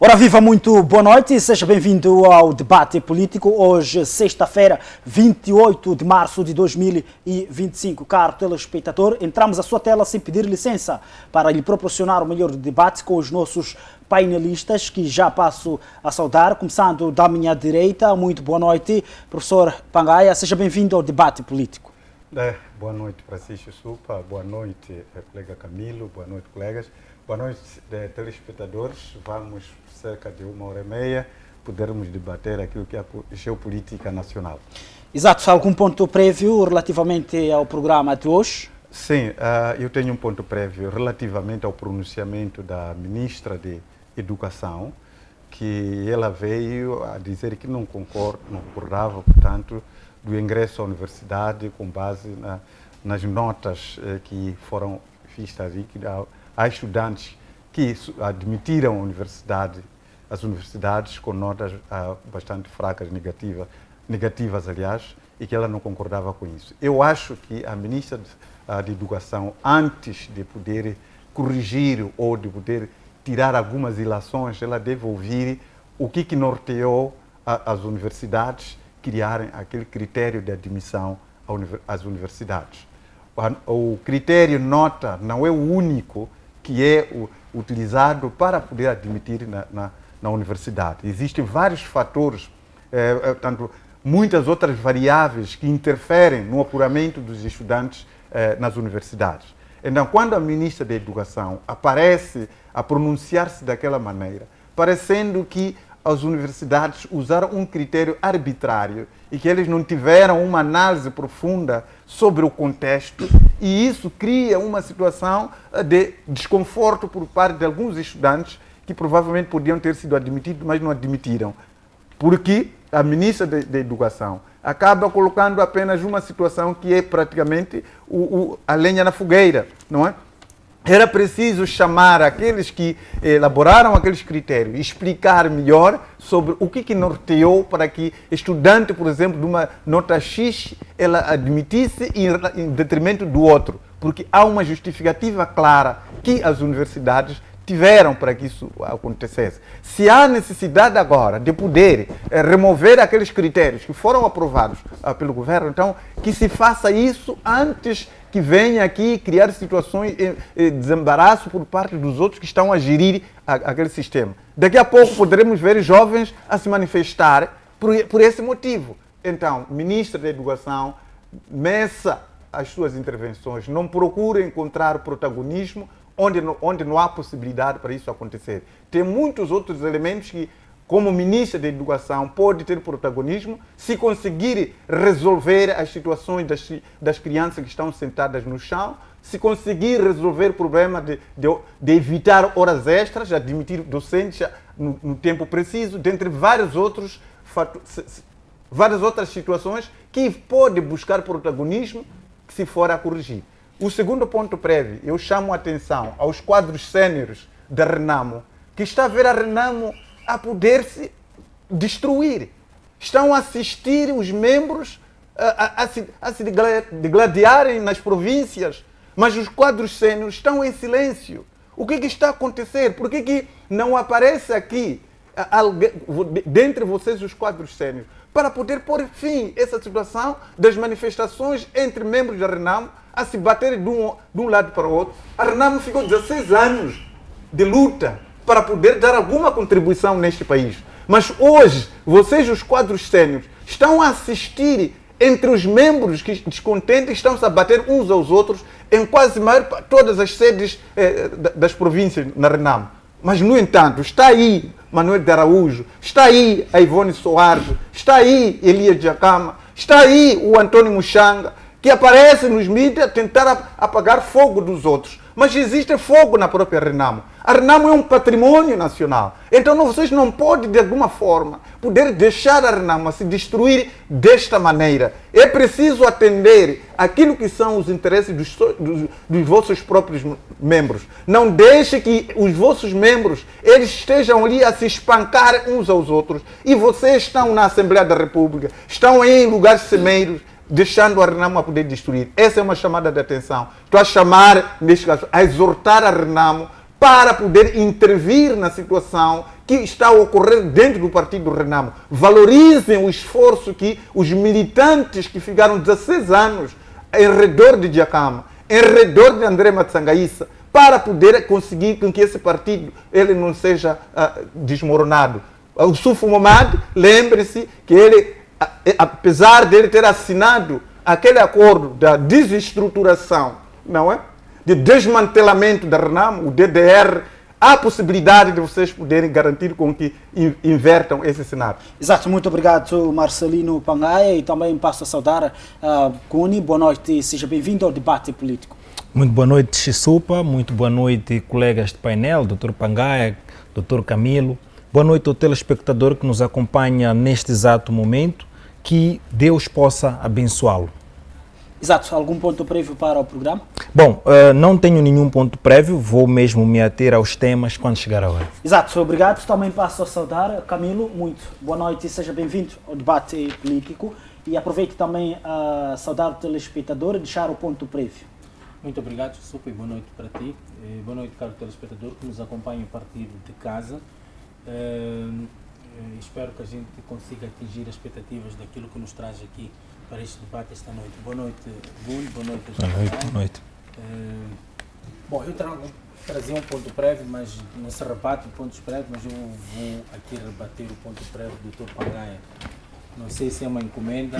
Ora, viva, muito boa noite e seja bem-vindo ao Debate Político. Hoje, sexta-feira, 28 de março de 2025. Caro telespectador, entramos à sua tela sem pedir licença para lhe proporcionar o melhor debate com os nossos painelistas, que já passo a saudar, começando da minha direita. Muito boa noite, professor Pangaia. Seja bem-vindo ao Debate Político. Boa noite, Francisco Supa. Boa noite, colega Camilo. Boa noite, colegas. Boa noite, telespectadores. Vamos, cerca de 1h30, podermos debater aquilo que é a geopolítica nacional. Exato. Algum ponto prévio relativamente ao programa de hoje? Sim, eu tenho um ponto prévio relativamente ao pronunciamento da ministra de Educação, que ela veio a dizer que não concordava, portanto, do ingresso à universidade com base nas notas que foram vistas e que há estudantes que admitiram as universidades com notas bastante fracas, negativas, aliás, e que ela não concordava com isso. Eu acho que a ministra de Educação, antes de poder corrigir ou de poder tirar algumas ilações, ela deve ouvir o que norteou as universidades criarem aquele critério de admissão às universidades. O critério nota não é o único que é utilizado para poder admitir na universidade. Existem vários fatores, muitas outras variáveis que interferem no apuramento dos estudantes nas universidades. Então, quando a ministra da Educação aparece a pronunciar-se daquela maneira, parecendo que as universidades usaram um critério arbitrário e que eles não tiveram uma análise profunda sobre o contexto, e isso cria uma situação de desconforto por parte de alguns estudantes que provavelmente podiam ter sido admitidos, mas não admitiram. Porque a ministra da Educação acaba colocando apenas uma situação que é praticamente a lenha na fogueira, não é? Era preciso chamar aqueles que elaboraram aqueles critérios e explicar melhor sobre o que norteou para que estudante, por exemplo, de uma nota X, ela admitisse em detrimento do outro. Porque há uma justificativa clara que as universidades tiveram para que isso acontecesse. Se há necessidade agora de poder remover aqueles critérios que foram aprovados pelo governo, então que se faça isso antes que venha aqui criar situações de desembaraço por parte dos outros que estão a gerir aquele sistema. Daqui a pouco poderemos ver jovens a se manifestar por esse motivo. Então, ministra da Educação, meça as suas intervenções, não procure encontrar protagonismo onde não há possibilidade para isso acontecer. Tem muitos outros elementos que, como ministra da Educação, pode ter protagonismo se conseguir resolver as situações das crianças que estão sentadas no chão, se conseguir resolver o problema de evitar horas extras, admitir docentes no tempo preciso, dentre várias outras situações que pode buscar protagonismo se for a corrigir. O segundo ponto prévio, eu chamo a atenção aos quadros séniores da Renamo, que está a ver a Renamo a poder se destruir. Estão a assistir os membros a se degladiarem nas províncias, mas os quadros séniores estão em silêncio. O que está a acontecer? Por que não aparece aqui, dentre vocês, os quadros séniores, para poder pôr fim a essa situação das manifestações entre membros da Renamo a se baterem de um lado para o outro? A Renamo ficou 16 anos de luta para poder dar alguma contribuição neste país. Mas hoje, vocês, os quadros séniores, estão a assistir entre os membros que descontentes, estão-se a bater uns aos outros em quase todas as sedes das províncias na Renamo. Mas, no entanto, está aí Manuel de Araújo, está aí a Ivone Soares, está aí Elias Jacama, está aí o Antônio Muxanga, que aparece nos mídias a tentar apagar fogo dos outros. Mas existe fogo na própria Renamo. A Renamo é um patrimônio nacional. Então vocês não podem, de alguma forma, poder deixar a Renamo a se destruir desta maneira. É preciso atender aquilo que são os interesses dos vossos próprios membros. Não deixe que os vossos membros eles estejam ali a se espancar uns aos outros. E vocês estão na Assembleia da República, estão aí em lugares semeiros, deixando a Renamo a poder destruir. Essa é uma chamada de atenção. Estou a chamar, neste caso, a exortar a Renamo para poder intervir na situação que está a ocorrer dentro do Partido Renamo. Valorizem o esforço que os militantes que ficaram 16 anos em redor de Djakama, em redor de André Matsangaíça, para poder conseguir que esse partido ele não seja desmoronado. O Sufo Momad, lembre-se que ele, apesar de ele ter assinado aquele acordo da desestruturação, não é? De desmantelamento da Renamo, o DDR, há a possibilidade de vocês poderem garantir com que invertam esse cenário. Exato, muito obrigado Marcelino Pangaia e também passo a saudar Cuni. Boa noite, seja bem-vindo ao debate político. Muito boa noite, Xisupa, muito boa noite, colegas de painel, Dr. Pangaia, Dr. Camilo. Boa noite ao telespectador que nos acompanha neste exato momento, que Deus possa abençoá-lo. Exato, algum ponto prévio para o programa? Bom, não tenho nenhum ponto prévio, vou mesmo me ater aos temas quando chegar a hora. Exato, obrigado. Também passo a saudar Camilo, muito boa noite e seja bem-vindo ao debate político. E aproveito também a saudar o telespectador e deixar o ponto prévio. Muito obrigado, Super, boa noite para ti. Boa noite, caro telespectador que nos acompanha a partir de casa. Espero que a gente consiga atingir as expectativas daquilo que nos traz aqui para este debate esta noite. Boa noite, Bruno. Boa noite, boa noite. Bom, eu trazia um ponto prévio, mas não se rebate pontos prévios, mas eu vou aqui rebater o ponto prévio do Dr. Pangaia. Não sei se é uma encomenda,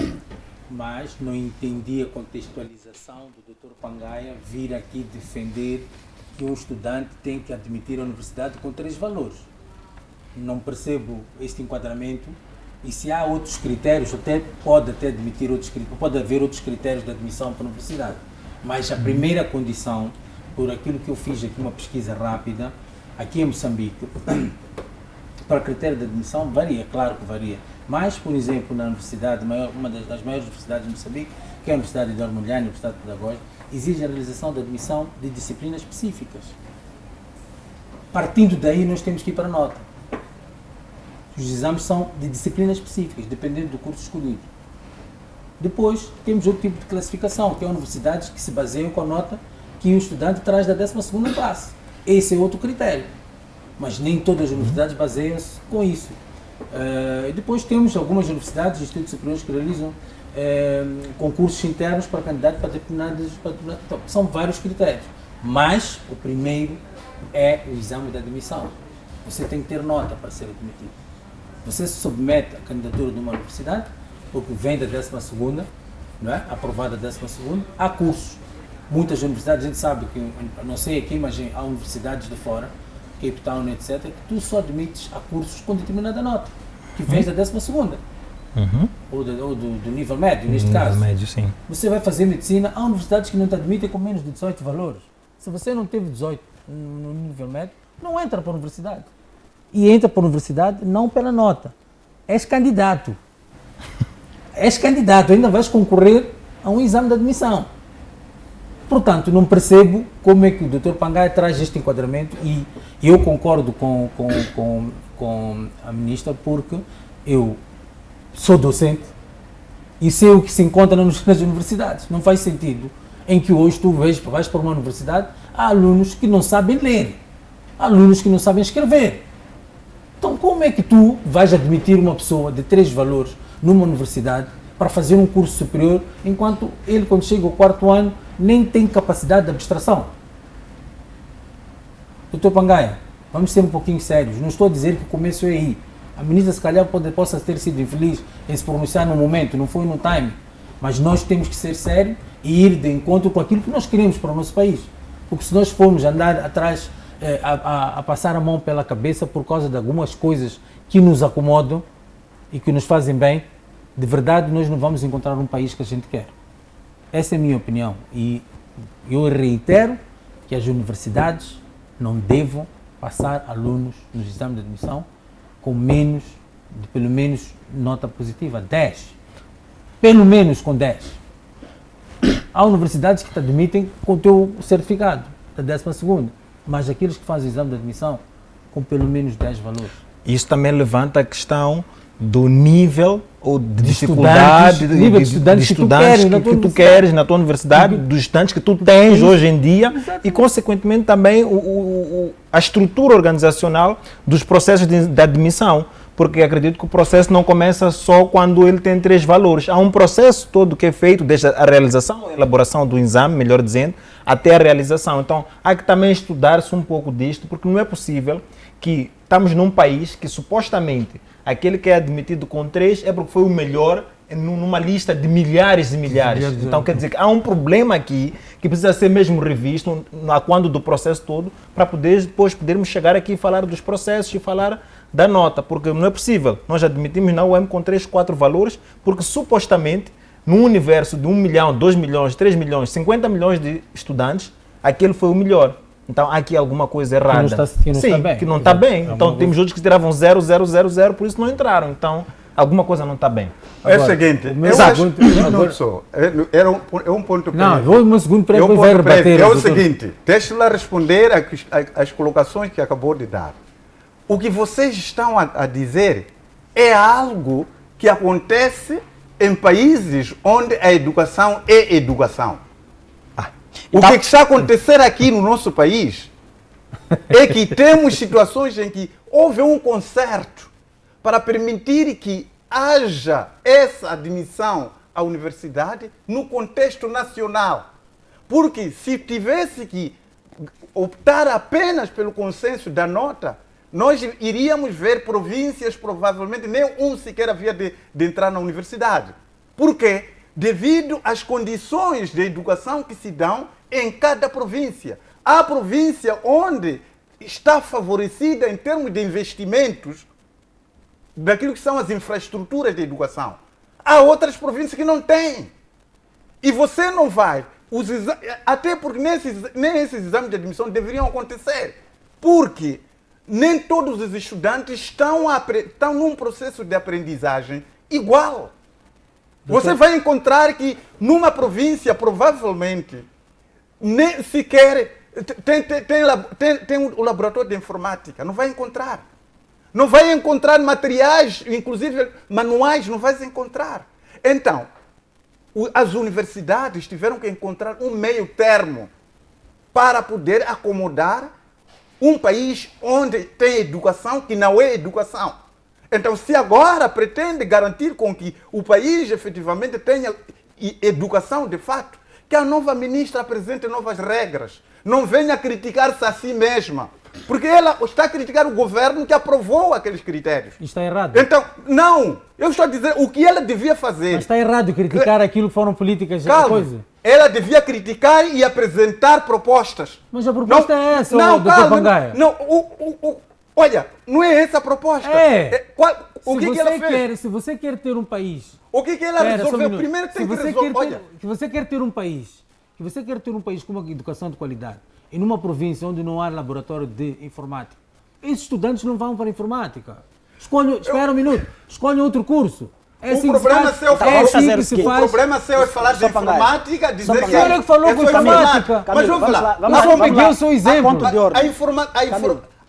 mas não entendi a contextualização do Dr. Pangaia vir aqui defender que um estudante tem que admitir a universidade com 3 valores. Não percebo este enquadramento. E se há outros critérios, pode admitir outros critérios, pode haver outros critérios de admissão para a universidade. Mas a primeira condição, por aquilo que eu fiz aqui uma pesquisa rápida, aqui em Moçambique, para critério de admissão varia, claro que varia. Mas, por exemplo, na universidade, uma das maiores universidades de Moçambique, que é a Universidade de Armulhana, a Universidade Pedagógica, exige a realização da admissão de disciplinas específicas. Partindo daí, nós temos que ir para a nota. Os exames são de disciplinas específicas, dependendo do curso escolhido. Depois, temos outro tipo de classificação, que é universidades que se baseiam com a nota que o estudante traz da 12ª classe. Esse é outro critério. Mas nem todas as universidades baseiam-se com isso. Depois temos algumas universidades e institutos superiores que realizam concursos internos para candidatos para determinados... Então, são vários critérios. Mas o primeiro é o exame de admissão. Você tem que ter nota para ser admitido. Você se submete à candidatura de uma universidade, porque vem da 12ª, não é? Aprovada da 12ª, há cursos. Muitas universidades, a gente sabe que, não sei aqui, mas há universidades de fora, Cape Town, etc., que tu só admites a cursos com determinada nota, que vem da 12ª, ou do nível médio, neste caso. Médio, sim. Você vai fazer medicina, há universidades que não te admitem com menos de 18 valores. Se você não teve 18 no nível médio, não entra para a universidade. E entra para a universidade não pela nota. És candidato. És candidato, ainda vais concorrer a um exame de admissão. Portanto, não percebo como é que o Dr. Pangaia traz este enquadramento e eu concordo com a ministra porque eu sou docente e sei o que se encontra nas universidades. Não faz sentido em que hoje tu vais para uma universidade, há alunos que não sabem ler, alunos que não sabem escrever. Então, como é que tu vais admitir uma pessoa de 3 valores numa universidade para fazer um curso superior, enquanto ele, quando chega ao 4º ano, nem tem capacidade de abstração? Dr. Pangaia, vamos ser um pouquinho sérios. Não estou a dizer que o começo é aí. A ministra, se calhar, possa ter sido infeliz em se pronunciar no momento, não foi no time. Mas nós temos que ser sérios e ir de encontro com aquilo que nós queremos para o nosso país. Porque se nós formos andar atrás... A passar a mão pela cabeça por causa de algumas coisas que nos acomodam e que nos fazem bem, de verdade nós não vamos encontrar um país que a gente quer. Essa é a minha opinião e eu reitero que as universidades não devam passar alunos nos exames de admissão com menos, de pelo menos nota positiva, 10. Pelo menos com 10. Há universidades que te admitem com o teu certificado da 12ª. Mas aqueles que fazem o exame de admissão com pelo menos 10 valores. Isso também levanta a questão do nível ou de dificuldade nível de estudantes que tu queres na tua universidade, dos estudantes que tu tens hoje em dia e, consequentemente, também a estrutura organizacional dos processos de admissão, porque acredito que o processo não começa só quando ele tem 3 valores. Há um processo todo que é feito desde a realização, a elaboração do exame, melhor dizendo, até a realização. Então, há que também estudar-se um pouco disto, porque não é possível que estamos num país que, supostamente, aquele que é admitido com 3 é porque foi o melhor numa lista de milhares e milhares. Então, quer dizer que há um problema aqui que precisa ser mesmo revisto quando do processo todo, para depois podermos chegar aqui e falar dos processos e falar da nota, porque não é possível. Nós admitimos na UEM com 3, 4 valores, porque supostamente, num universo de 1 milhão, 2 milhões, 3 milhões, 50 milhões de estudantes, aquele foi o melhor. Então, há aqui alguma coisa errada. Que não está bem. Então, temos outros que tiravam 0, 0, 0, 0, por isso não entraram. Então, alguma coisa não está bem. É o seguinte, é um ponto prévio. Não, vou no segundo prévio, vai rebater. É o seguinte, deixa-me lá responder às colocações que acabou de dar. O que vocês estão a dizer é algo que acontece em países onde a educação é educação. O que está a acontecer aqui no nosso país é que temos situações em que houve um concerto para permitir que haja essa admissão à universidade no contexto nacional. Porque se tivesse que optar apenas pelo consenso da nota, nós iríamos ver províncias, provavelmente nem um sequer havia de entrar na universidade. Por quê? Devido às condições de educação que se dão em cada província. Há província onde está favorecida em termos de investimentos daquilo que são as infraestruturas de educação. Há outras províncias que não têm. E você não vai. Até porque nem esses exames de admissão deveriam acontecer. Porque nem todos os estudantes estão num processo de aprendizagem igual. Você vai encontrar que numa província, provavelmente, nem sequer tem o laboratório de informática. Não vai encontrar. Não vai encontrar materiais, inclusive manuais, não vai encontrar. Então, as universidades tiveram que encontrar um meio termo para poder acomodar um país onde tem educação que não é educação. Então, se agora pretende garantir com que o país efetivamente tenha educação de fato, que a nova ministra apresente novas regras. Não venha criticar-se a si mesma. Porque ela está a criticar o governo que aprovou aqueles critérios. Está errado. Então, não. Eu estou a dizer o que ela devia fazer. Mas está errado criticar aquilo que foram políticas. Calma. Ela devia criticar e apresentar propostas. Mas a proposta não é essa, não, Dr. Pangaia. Não, olha, não é essa a proposta. O que ela fez? Se você quer ter um país... O que ela resolveu? Primeiro tem que resolver. Se você quer ter um país, com uma educação de qualidade, e numa província onde não há laboratório de informática, esses estudantes não vão para a informática. Espera um minuto, escolhem outro curso. O problema seu é falar de informática, dizer que ele falou com informática. Mas vamos falar. Eu peguei o seu exemplo.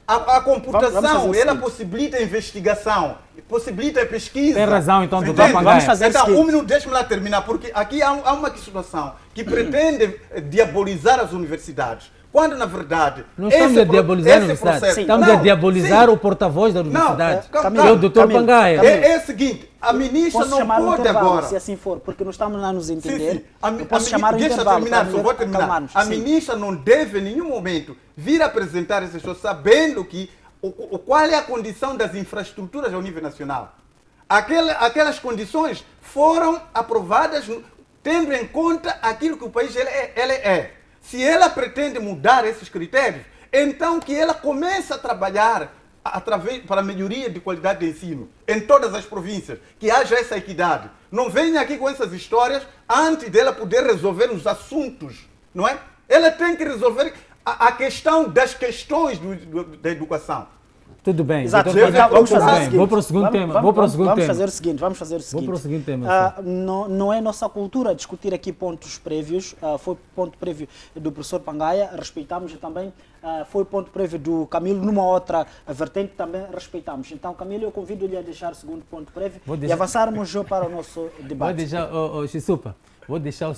A computação, ela possibilita a investigação, possibilita a pesquisa. Tem razão, então, do Vamos fazer então, um minuto, deixa-me lá terminar, porque aqui há uma situação que pretende diabolizar as universidades. Quando, na verdade... Não estamos a diabolizar a universidade. Estamos a diabolizar o porta-voz da universidade, que é o Dr. Pangaia. É o seguinte, a ministra não pode agora... Se assim for, porque não estamos lá a nos entender. Eu posso chamar o intervalo. Só vou terminar. A ministra não deve, em nenhum momento, vir apresentar essas coisas sabendo qual é a condição das infraestruturas ao nível nacional. Aquelas condições foram aprovadas tendo em conta aquilo que o país ela é. Se ela pretende mudar esses critérios, então que ela comece a trabalhar para a melhoria de qualidade de ensino em todas as províncias, que haja essa equidade. Não venha aqui com essas histórias antes dela poder resolver os assuntos, não é? Ela tem que resolver a questão das questões da educação. Tudo bem. Exato. Doutor Então, vamos tudo fazer o bem. seguinte. Vou para o segundo tema. Vamos fazer o seguinte. Vou para o seguinte tema. Não é nossa cultura discutir aqui pontos prévios. Foi ponto prévio do professor Pangaia, respeitamos, e também foi ponto prévio do Camilo numa outra vertente, também respeitamos. Então, Camilo, eu convido-lhe a deixar o segundo ponto prévio e avançarmos para o nosso debate. Vou deixar, Chisupa, vou deixar o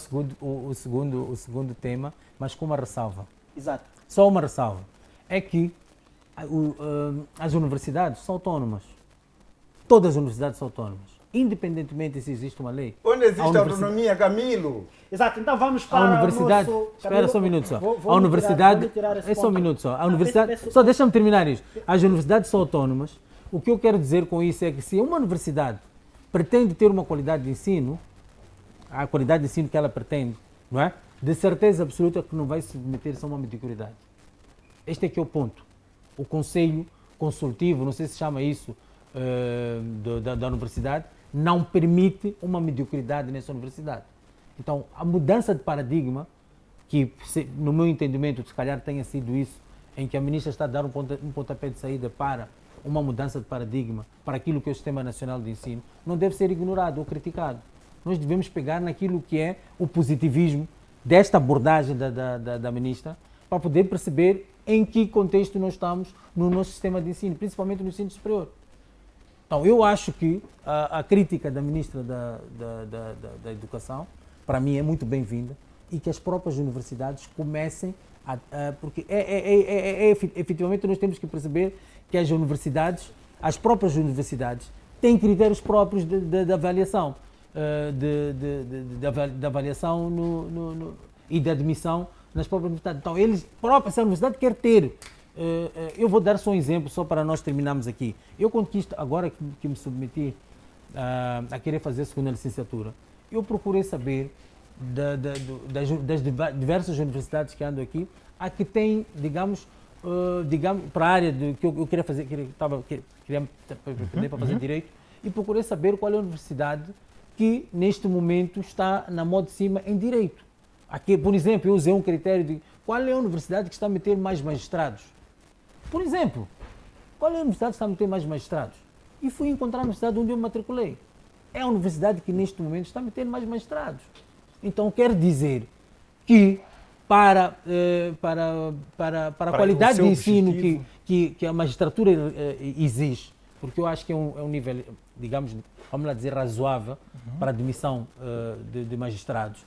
segundo tema, mas com uma ressalva. Exato. Só uma ressalva. É que as universidades são autónomas. Todas as universidades são autónomas. Independentemente se existe uma lei. Onde existe a autonomia, Camilo? Exato, então vamos para a universidade. o nosso... Espera só um minuto só. Vou a universidade. tirar esse É só um ponto. minuto só. A universidade. Só deixa-me terminar isto. As universidades são autônomas. O que eu quero dizer com isso é que se uma universidade pretende ter uma qualidade de ensino, a qualidade de ensino que ela pretende, não é? De certeza absoluta que não vai submeter-se a uma mediocridade. Este é que é o ponto. O Conselho Consultivo, não sei se chama isso, da universidade, não permite uma mediocridade nessa universidade. Então, a mudança de paradigma, que no meu entendimento, se calhar tenha sido isso, em que a ministra está a dar um pontapé de saída para uma mudança de paradigma, para aquilo que é o Sistema Nacional de Ensino, não deve ser ignorado ou criticado. Nós devemos pegar naquilo que é o positivismo desta abordagem da ministra, para poder perceber em que contexto nós estamos no nosso sistema de ensino, principalmente no ensino superior. Então, eu acho que a crítica da ministra da Educação, para mim, é muito bem-vinda e que as próprias universidades comecem porque efetivamente nós temos que perceber que as próprias universidades, têm critérios próprios de avaliação, de avaliação e de admissão nas próprias universidades. Então, essa universidade quer ter. Eu vou dar só um exemplo, só para nós terminarmos aqui. Eu, agora que me submeti a querer fazer a segunda licenciatura, eu procurei saber das diversas universidades que andam aqui, a que tem, digamos, para a área que eu queria fazer, queria aprender para fazer direito, e procurei saber qual é a universidade que neste momento está na moda de cima em direito. Aqui, por exemplo, eu usei um critério de qual é a universidade que está a meter mais magistrados. Por exemplo, qual é a universidade que está a meter mais magistrados? E fui encontrar a universidade onde eu me matriculei. É a universidade que neste momento está a meter mais magistrados. Então, quer dizer que para a qualidade de ensino que a magistratura exige, porque eu acho que é um nível, digamos, vamos lá dizer, razoável para a admissão de magistrados,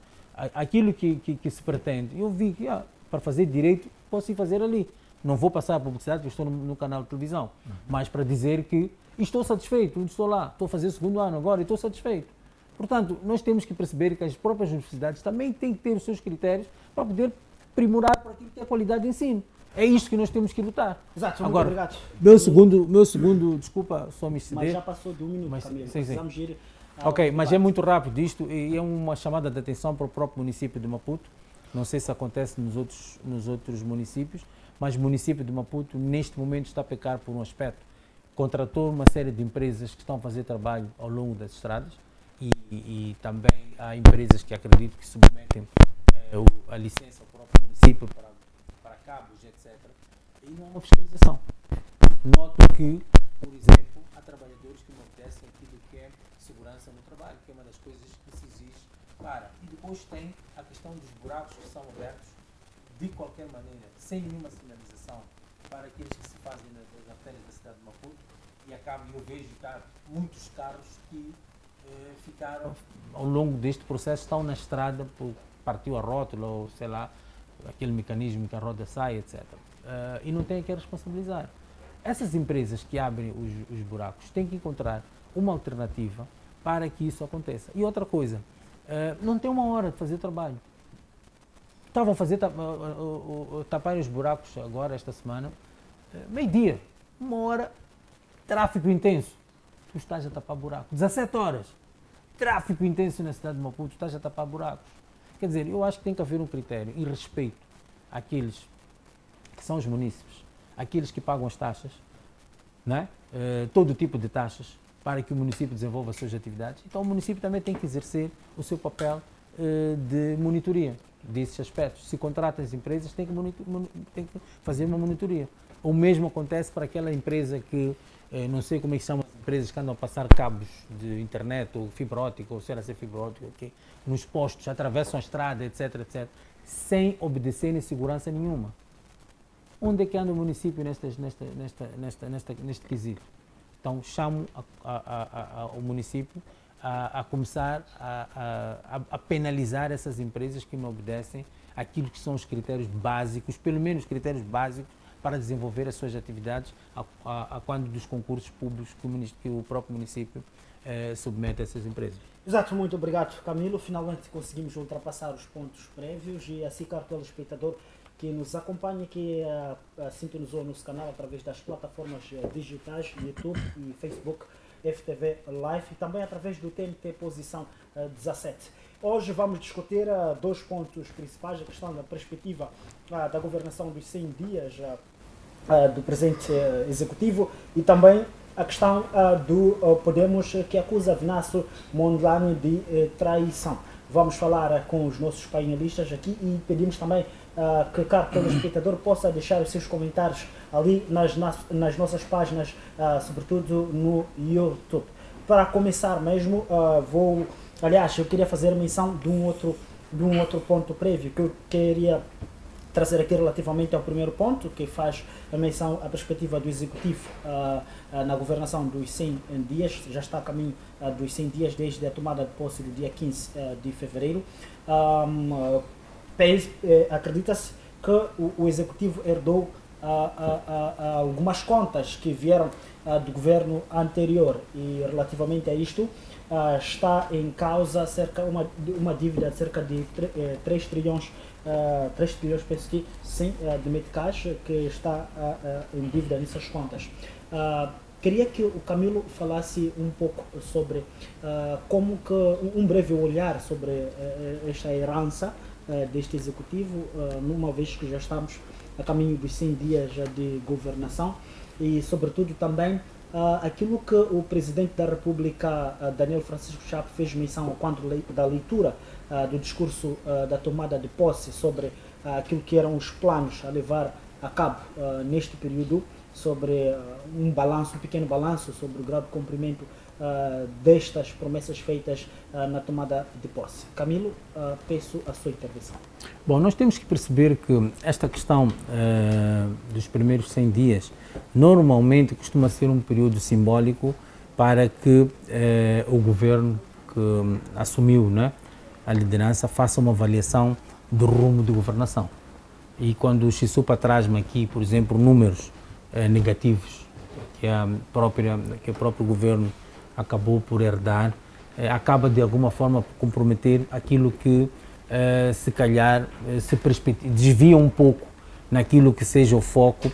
aquilo que se pretende, eu vi que para fazer direito posso ir fazer ali. Não vou passar a publicidade, porque estou no canal de televisão, mas para dizer que estou satisfeito, estou lá, estou a fazer o segundo ano agora e estou satisfeito. Portanto, nós temos que perceber que as próprias universidades também têm que ter os seus critérios para poder aprimorar para aquilo que é a qualidade de ensino. É isto que nós temos que lutar. Exato, agora, muito obrigado. Meu segundo, desculpa, só me exceder. Mas já passou de 1 minuto, Camilo. Precisamos ir ok, mas é muito rápido isto e é uma chamada de atenção para o próprio município de Maputo. Não sei se acontece nos outros municípios, mas o município de Maputo, neste momento, está a pecar por um aspecto. Contratou uma série de empresas que estão a fazer trabalho ao longo das estradas e também há empresas que acredito que submetem a licença ao próprio município para cabos, etc. E não há uma fiscalização. Noto que, por exemplo, há trabalhadores que não obedecem aquilo que é segurança no trabalho, que é uma das coisas que se exige para. E depois tem a questão dos buracos que são abertos de qualquer maneira, sem nenhuma sinalização, para aqueles que se fazem nas artérias da cidade de Maputo, e acabam, eu vejo muitos carros que ficaram, ao longo deste processo, estão na estrada, partiu a rótula, ou sei lá, aquele mecanismo que a roda sai, etc. E não tem que responsabilizar. Essas empresas que abrem os buracos têm que encontrar uma alternativa para que isso aconteça. E outra coisa, não tem uma hora de fazer trabalho. Estavam a fazer tapar os buracos agora, esta semana, meio-dia, 1 hora, tráfego intenso. Tu estás a tapar buracos. 17 horas, tráfego intenso na cidade de Maputo, tu estás a tapar buracos. Quer dizer, eu acho que tem que haver um critério e respeito àqueles que são os munícipes, àqueles que pagam as taxas, não é? Todo tipo de taxas, para que o município desenvolva as suas atividades. Então o município também tem que exercer o seu papel de monitoria. desses aspectos. Se contrata as empresas, tem que fazer uma monitoria. O mesmo acontece para aquela empresa que, não sei como é que chamam as empresas que andam a passar cabos de internet, ou fibra ótica, ou sei lá se é fibra ótica, okay? Nos postos, atravessam a estrada, etc, etc, sem obedecerem segurança nenhuma. Onde é que anda o município neste quesito? Então, chamo o município a começar a penalizar essas empresas que não obedecem àquilo que são os critérios básicos, pelo menos critérios básicos, para desenvolver as suas atividades a quando dos concursos públicos que o próprio município submete a essas empresas. Exato, muito obrigado, Camilo. Finalmente conseguimos ultrapassar os pontos prévios e assim, caro telespectador que nos acompanha, que sintonizou o nosso canal através das plataformas digitais, YouTube e Facebook, FTV Live e também através do TNT Posição 17. Hoje vamos discutir dois pontos principais, a questão da perspectiva da governação dos 100 dias do presente executivo e também a questão do Podemos, que acusa Venâncio Mondlane de traição. Vamos falar com os nossos painelistas aqui e pedimos também que cada telespectador possa deixar os seus comentários ali nas nossas páginas, sobretudo no YouTube. Para começar mesmo, eu queria fazer menção de um outro ponto prévio que eu queria trazer aqui relativamente ao primeiro ponto, que faz a menção à perspectiva do Executivo na governação dos 100 dias, já está a caminho dos 100 dias desde a tomada de posse do dia 15 de fevereiro. Acredita-se que o Executivo herdou algumas contas que vieram do governo anterior e relativamente a isto está em causa uma dívida de cerca de 3 trilhões, penso que sim, de meticais, que está em dívida nessas contas. Queria que o Camilo falasse um pouco sobre como que um breve olhar sobre esta herança deste executivo, numa vez que já estamos a caminho dos 100 dias de governação e, sobretudo, também aquilo que o Presidente da República, Daniel Francisco Chapo, fez menção quando da leitura do discurso da tomada de posse sobre aquilo que eram os planos a levar a cabo neste período, sobre um pequeno balanço sobre o grau de cumprimento destas promessas feitas na tomada de posse. Camilo, peço a sua intervenção. Bom, nós temos que perceber que esta questão dos primeiros 100 dias normalmente costuma ser um período simbólico para que o governo que assumiu, né, a liderança faça uma avaliação do rumo de governação. E quando o Chisupa traz-me aqui, por exemplo, números negativos que o próprio governo acabou por herdar, acaba de alguma forma por comprometer aquilo que se calhar se desvia um pouco naquilo que seja o foco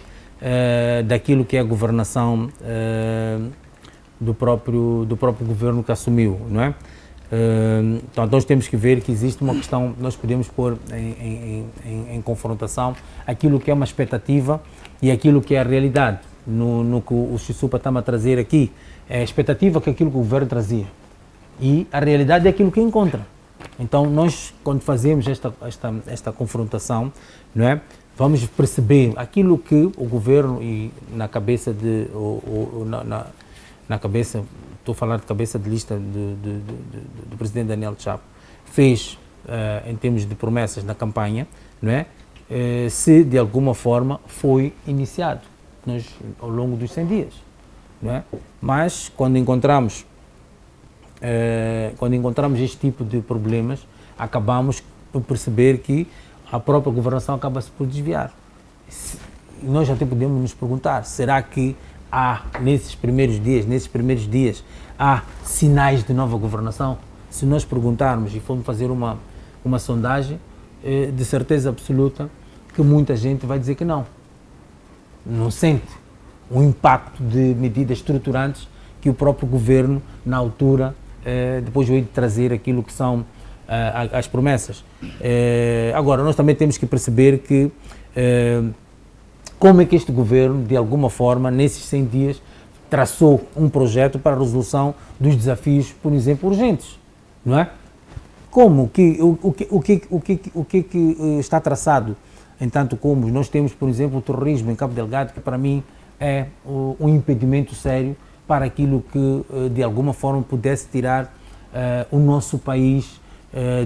daquilo que é a governação do próprio governo que assumiu, não é? Então nós temos que ver que existe uma questão, nós podemos pôr em confrontação aquilo que é uma expectativa e aquilo que é a realidade. No que o Chisupa está-me a trazer aqui, é a expectativa que aquilo que o governo trazia e a realidade é aquilo que encontra. Então nós, quando fazemos esta confrontação, não é, vamos perceber aquilo que o governo e na cabeça estou a falar de cabeça de lista do presidente Daniel Chapo, fez em termos de promessas na campanha, não é? Se de alguma forma foi iniciado ao longo dos 100 dias. Não é? Mas quando encontramos este tipo de problemas, acabamos por perceber que a própria governação acaba-se por desviar. Nós até podemos nos perguntar, será que há, nesses primeiros dias, há sinais de nova governação? Se nós perguntarmos e formos fazer uma sondagem, de certeza absoluta que muita gente vai dizer que não sente o impacto de medidas estruturantes que o próprio governo, na altura, depois veio de trazer aquilo que são as promessas. Agora, nós também temos que perceber que como é que este governo, de alguma forma, nesses 100 dias, traçou um projeto para a resolução dos desafios, por exemplo, urgentes, não é? Como que o que está traçado, em tanto como nós temos, por exemplo, o terrorismo em Cabo Delgado, que para mim é um impedimento sério para aquilo que de alguma forma pudesse tirar o nosso país,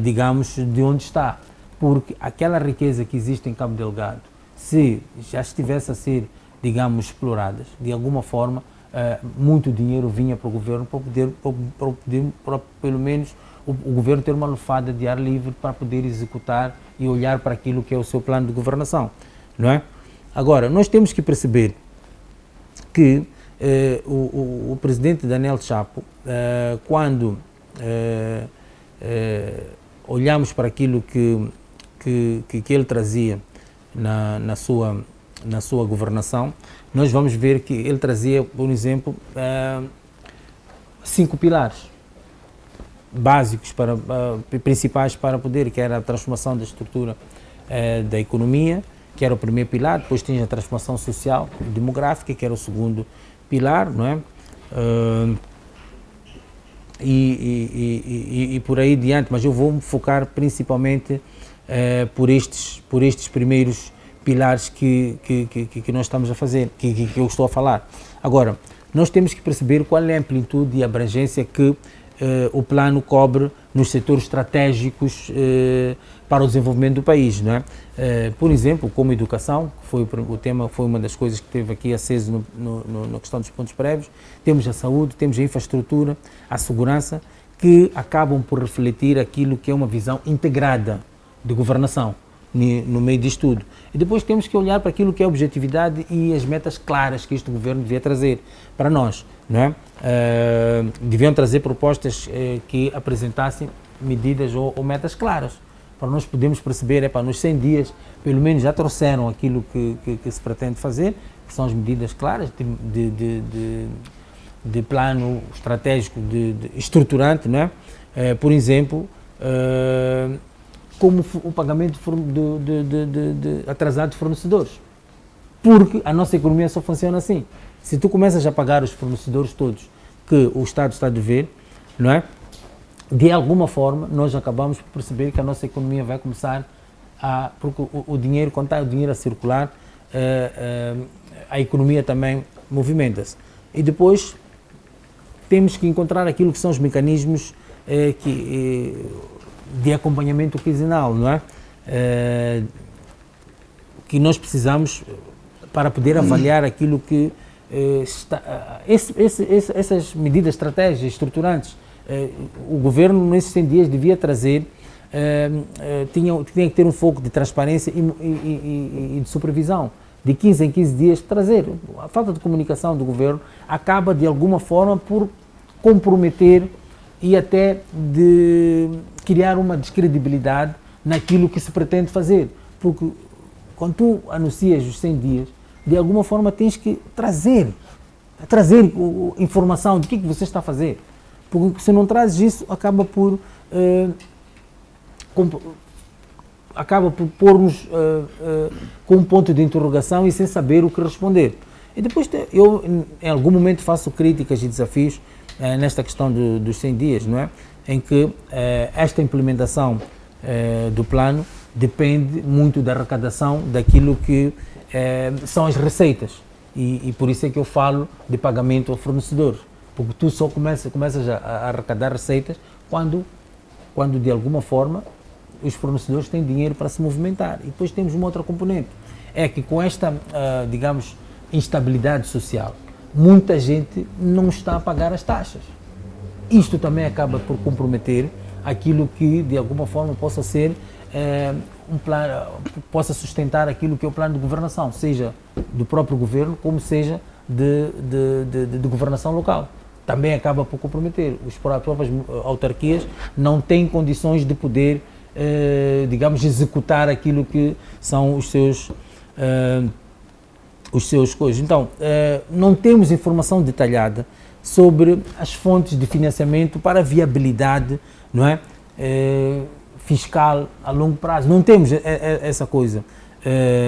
digamos, de onde está. Porque aquela riqueza que existe em Cabo Delgado, se já estivesse a ser, digamos, exploradas, de alguma forma, muito dinheiro vinha para o governo para pelo menos o governo ter uma lufada de ar livre para poder executar e olhar para aquilo que é o seu plano de governação, não é? Agora, nós temos que perceber que o presidente Daniel Chapo, quando olhamos para aquilo que ele trazia na sua governação, nós vamos ver que ele trazia, por exemplo, 5 pilares básicos, principais para poder, que era a transformação da estrutura da economia, que era o primeiro pilar. Depois tinha a transformação social e demográfica, que era o segundo pilar, não é? E por aí diante, mas eu vou me focar principalmente por estes primeiros pilares que nós estamos a fazer, que eu estou a falar. Agora, nós temos que perceber qual é a amplitude e a abrangência que o plano cobre nos setores estratégicos para o desenvolvimento do país, não é? Por exemplo, como educação, que foi o tema, foi uma das coisas que teve aqui aceso na questão dos pontos prévios. Temos a saúde, temos a infraestrutura, a segurança, que acabam por refletir aquilo que é uma visão integrada de governação no meio disto tudo. E depois temos que olhar para aquilo que é a objetividade e as metas claras que este governo devia trazer para nós, não é? Deviam trazer propostas que apresentassem medidas ou metas claras, para nós podermos perceber, nos 100 dias, pelo menos já trouxeram aquilo que se pretende fazer, que são as medidas claras de plano estratégico, estruturante, não é? Por exemplo, como o pagamento atrasado de fornecedores, porque a nossa economia só funciona assim. Se tu começas a pagar os fornecedores todos que o Estado está a dever, não é? De alguma forma, nós acabamos por perceber que a nossa economia vai começar porque o dinheiro, quando está o dinheiro a circular, a economia também movimenta-se. E depois temos que encontrar aquilo que são os mecanismos de acompanhamento quinzenal, não é? Que nós precisamos para poder avaliar aquilo que essas medidas estratégicas, estruturantes. O governo, nesses 100 dias, devia trazer, tinha que ter um foco de transparência e de supervisão. De 15 em 15 dias, trazer. A falta de comunicação do governo acaba, de alguma forma, por comprometer e até de criar uma descredibilidade naquilo que se pretende fazer. Porque quando tu anuncias os 100 dias, de alguma forma tens que trazer informação do que você está a fazer. Porque se não trazes isso, acaba por pôr-nos com um ponto de interrogação e sem saber o que responder. E depois eu, em algum momento, faço críticas e desafios nesta questão dos 100 dias, não é? Em que esta implementação do plano depende muito da arrecadação daquilo que são as receitas. E por isso é que eu falo de pagamento ao fornecedor. Porque tu só começas a arrecadar receitas quando de alguma forma os fornecedores têm dinheiro para se movimentar. E depois temos uma outra componente, é que com esta, digamos, instabilidade social, muita gente não está a pagar as taxas. Isto também acaba por comprometer aquilo que de alguma forma possa ser um plano, possa sustentar aquilo que é o plano de governação, seja do próprio governo, como seja de governação local. Também acaba por comprometer. As próprias autarquias não têm condições de poder, digamos, executar aquilo que são os seus coisas. Então, não temos informação detalhada sobre as fontes de financiamento para a viabilidade, não é? Fiscal a longo prazo. Não temos essa coisa.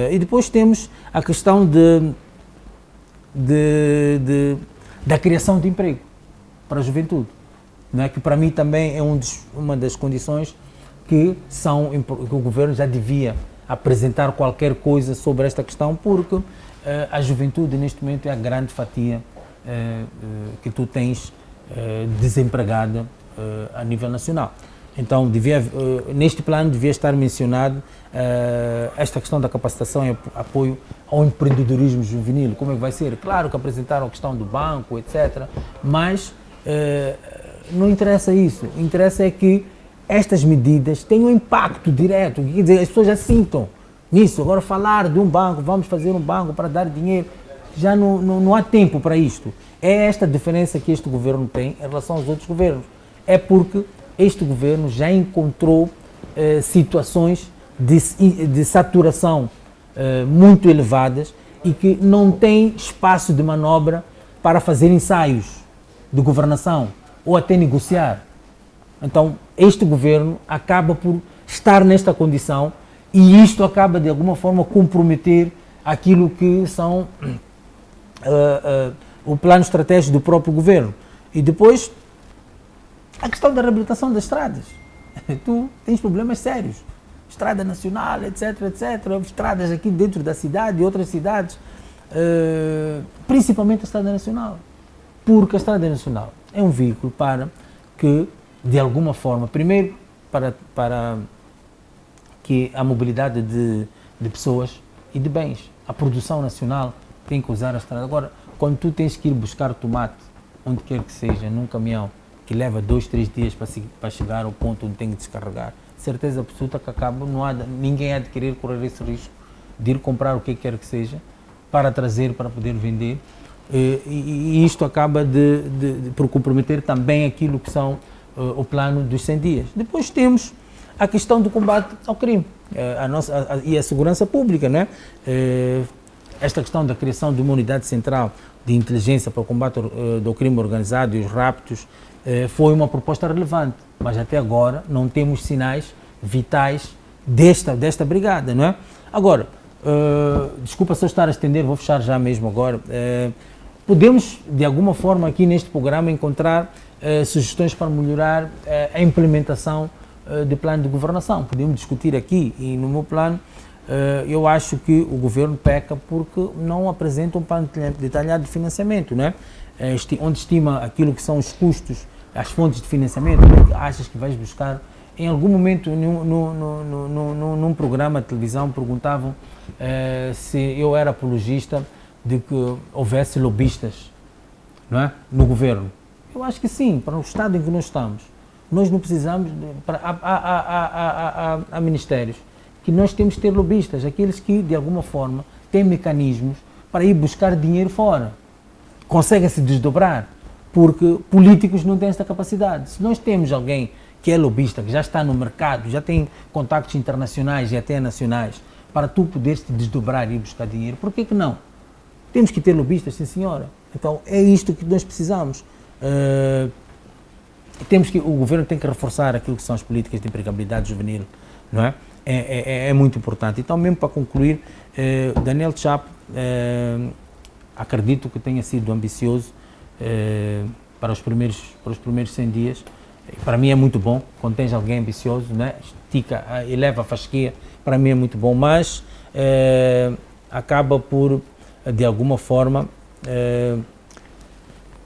E depois temos a questão da criação de emprego para a juventude, não é? Que para mim também é uma das condições que o governo já devia apresentar qualquer coisa sobre esta questão, porque a juventude neste momento é a grande fatia que tu tens desempregada a nível nacional. Então, neste plano devia estar mencionado esta questão da capacitação e apoio ao empreendedorismo juvenil. Como é que vai ser? Claro que apresentaram a questão do banco, etc. Mas não interessa isso. Interessa é que estas medidas tenham impacto direto. Quer dizer, as pessoas já sintam nisso. Agora, falar de um banco, vamos fazer um banco para dar dinheiro, já não há tempo para isto. É esta diferença que este governo tem em relação aos outros governos. É porque este governo já encontrou situações de saturação muito elevadas e que não tem espaço de manobra para fazer ensaios de governação ou até negociar. Então, este governo acaba por estar nesta condição e isto acaba, de alguma forma, comprometer aquilo que são o plano estratégico do próprio governo. E depois, a questão da reabilitação das estradas. Tu tens problemas sérios. Estrada nacional, etc, etc. Estradas aqui dentro da cidade e outras cidades. Principalmente a estrada nacional. Porque a estrada nacional é um veículo para que, de alguma forma, primeiro para que a mobilidade de pessoas e de bens, a produção nacional tem que usar a estrada. Agora, quando tu tens que ir buscar tomate, onde quer que seja, num caminhão, que leva 2, 3 dias para chegar ao ponto onde tem que descarregar, certeza absoluta que acaba, ninguém há de querer correr esse risco de ir comprar o que quer que seja para trazer, para poder vender, e isto acaba por comprometer também aquilo que são o plano dos 100 dias. Depois temos a questão do combate ao crime e a segurança pública, né? Esta questão da criação de uma unidade central de inteligência para o combate do crime organizado e os raptos foi uma proposta relevante, mas até agora não temos sinais vitais desta brigada, não é? Agora, desculpa se eu estar a estender, vou fechar já mesmo agora. Podemos, de alguma forma, aqui neste programa encontrar sugestões para melhorar a implementação do plano de governação. Podemos discutir aqui, e no meu plano, eu acho que o governo peca porque não apresenta um plano detalhado de financiamento, né? Onde estima aquilo que são os custos, as fontes de financiamento. Onde achas que vais buscar? Em algum momento, num programa de televisão, perguntavam se eu era apologista de que houvesse lobistas, não é? No governo. Eu acho que sim, para o estado em que nós estamos. Nós não precisamos, há ministérios que nós temos que ter lobistas, aqueles que, de alguma forma, têm mecanismos para ir buscar dinheiro fora. Conseguem se desdobrar, porque políticos não têm esta capacidade. Se nós temos alguém que é lobista, que já está no mercado, já tem contactos internacionais e até nacionais, para tu poderes te desdobrar e ir buscar dinheiro, por que não? Temos que ter lobistas, sim senhora. Então, é isto que nós precisamos. O governo tem que reforçar aquilo que são as políticas de empregabilidade juvenil, não é? É muito importante. Então, mesmo para concluir, Daniel Chapo, acredito que tenha sido ambicioso para os primeiros 100 dias. Para mim é muito bom, quando tens alguém ambicioso, né? Estica, eleva a fasquia, para mim é muito bom, mas acaba por, de alguma forma,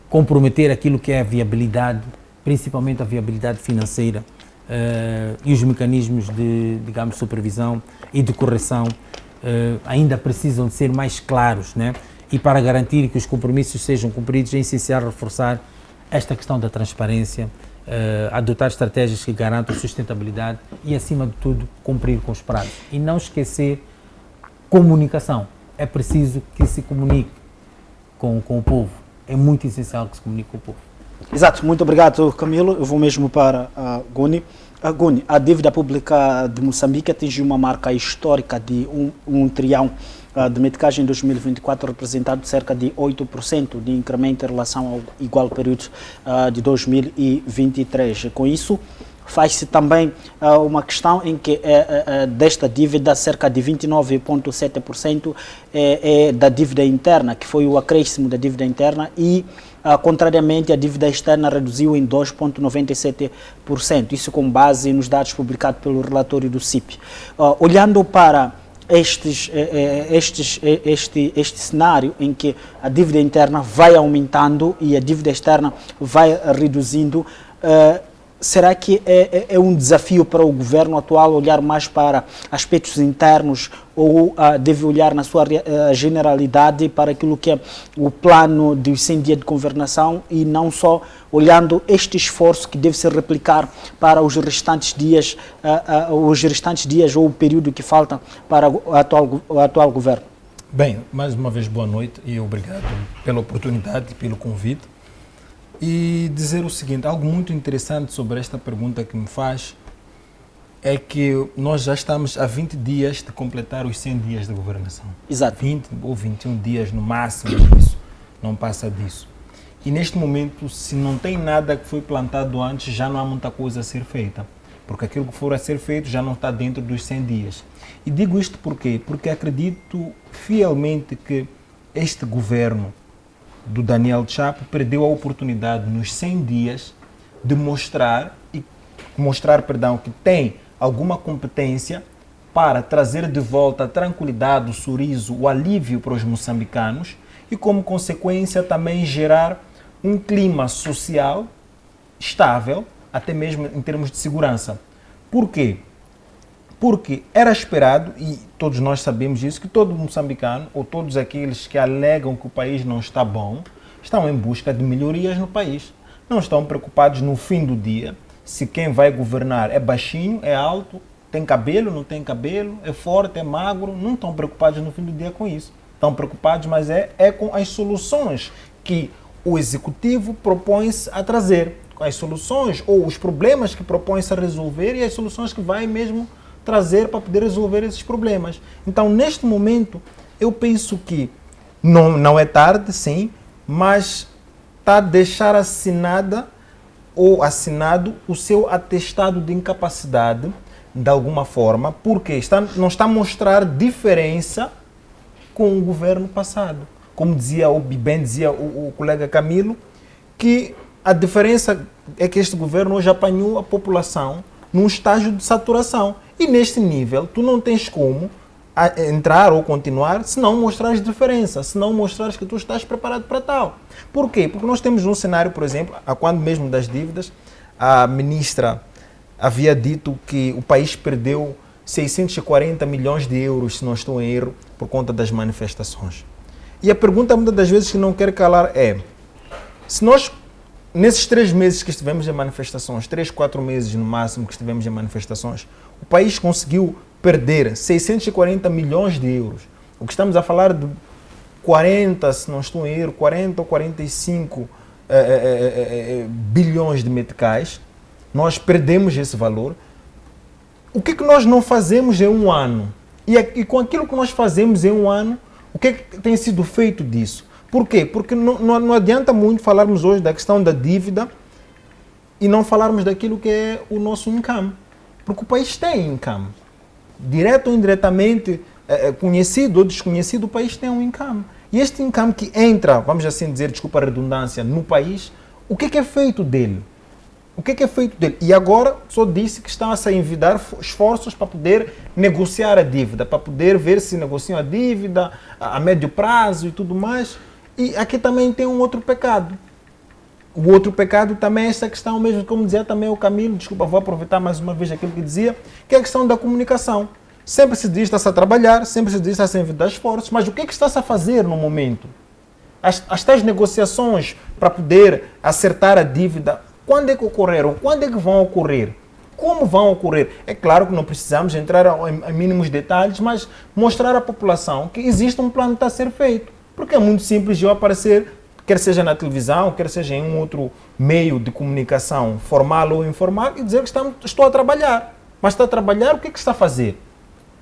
comprometer aquilo que é a viabilidade, principalmente a viabilidade financeira, e os mecanismos de, digamos, supervisão e de correção ainda precisam de ser mais claros, né? E para garantir que os compromissos sejam cumpridos é essencial reforçar esta questão da transparência, adotar estratégias que garantam sustentabilidade e, acima de tudo, cumprir com os prazos. E não esquecer comunicação. É preciso que se comunique com o povo. É muito essencial que se comunique com o povo. Exato, muito obrigado, Camilo. Eu vou mesmo para a Guni. Guni, a dívida pública de Moçambique atingiu uma marca histórica de 1 trilhão de meticais em 2024, representado cerca de 8% de incremento em relação ao igual período de 2023. Com isso, faz-se também uma questão em que desta dívida, cerca de 29,7% é da dívida interna, que foi o acréscimo da dívida interna, e contrariamente, a dívida externa reduziu em 2,97%, isso com base nos dados publicados pelo relatório do CIP. Olhando para este cenário em que a dívida interna vai aumentando e a dívida externa vai reduzindo, será que é um desafio para o governo atual olhar mais para aspectos internos ou deve olhar na sua generalidade para aquilo que é o plano de 100 dias de governação e não só olhando este esforço que deve se replicar para os restantes dias ou o período que falta para o atual governo? Bem, mais uma vez boa noite e obrigado pela oportunidade e pelo convite. E dizer o seguinte, algo muito interessante sobre esta pergunta que me faz é que nós já estamos há 20 dias de completar os 100 dias de governação. Exato. 20 ou 21 dias no máximo disso, não passa disso. E neste momento, se não tem nada que foi plantado antes, já não há muita coisa a ser feita. Porque aquilo que for a ser feito já não está dentro dos 100 dias. E digo isto por quê? Porque acredito fielmente que este governo do Daniel Chapo perdeu a oportunidade nos 100 dias de mostrar que tem alguma competência para trazer de volta a tranquilidade, o sorriso, o alívio para os moçambicanos e, como consequência, também gerar um clima social estável, até mesmo em termos de segurança. Por quê? Porque era esperado, e todos nós sabemos isso, que todo moçambicano, ou todos aqueles que alegam que o país não está bom, estão em busca de melhorias no país. Não estão preocupados no fim do dia, se quem vai governar é baixinho, é alto, tem cabelo, não tem cabelo, é forte, é magro, não estão preocupados no fim do dia com isso. Estão preocupados, mas é com as soluções que o executivo propõe-se a trazer, com as soluções ou os problemas que propõe-se a resolver e as soluções que vai mesmo trazer para poder resolver esses problemas. Então, neste momento, eu penso que não é tarde, sim, mas está a deixar assinado o seu atestado de incapacidade, de alguma forma, porque não está a mostrar diferença com o governo passado. Como dizia o colega Camilo, que a diferença é que este governo hoje apanhou a população num estágio de saturação. E neste nível, tu não tens como entrar ou continuar se não mostrares diferença, se não mostrares que tu estás preparado para tal. Por quê? Porque nós temos um cenário, por exemplo, a quando mesmo das dívidas, a ministra havia dito que o país perdeu 640 milhões de euros, se não estou em erro, por conta das manifestações. E a pergunta muitas das vezes que não quer calar é, se nós, nesses 3 meses que estivemos em manifestações, 3, 4 meses no máximo que estivemos em manifestações, o país conseguiu perder 640 milhões de euros. O que estamos a falar de 40, se não estou em erro, 40 ou 45 bilhões de meticais. Nós perdemos esse valor. O que nós não fazemos em um ano? E com aquilo que nós fazemos em um ano, o que tem sido feito disso? Por quê? Porque não adianta muito falarmos hoje da questão da dívida e não falarmos daquilo que é o nosso income. Porque o país tem income. Direto ou indiretamente, conhecido ou desconhecido, o país tem um income. E este income que entra, vamos assim dizer, desculpa a redundância, no país, o que é feito dele? O que é feito dele? E agora só disse que estão a se envidar esforços para poder negociar a dívida, para poder ver se negociam a dívida a médio prazo e tudo mais. E aqui também tem um outro pecado. O outro pecado também é essa questão mesmo, como dizia também o Camilo, desculpa, vou aproveitar mais uma vez aquilo que dizia, que é a questão da comunicação. Sempre se diz que está-se a trabalhar, sempre se diz que está-se a envidar esforços, mas o que está-se a fazer no momento? As tais negociações para poder acertar a dívida, quando é que ocorreram? Quando é que vão ocorrer? Como vão ocorrer? É claro que não precisamos entrar em mínimos detalhes, mas mostrar à população que existe um plano que está a ser feito. Porque é muito simples eu aparecer, quer seja na televisão, quer seja em um outro meio de comunicação, formal ou informal, e dizer que estou a trabalhar. Mas está a trabalhar, o que está a fazer?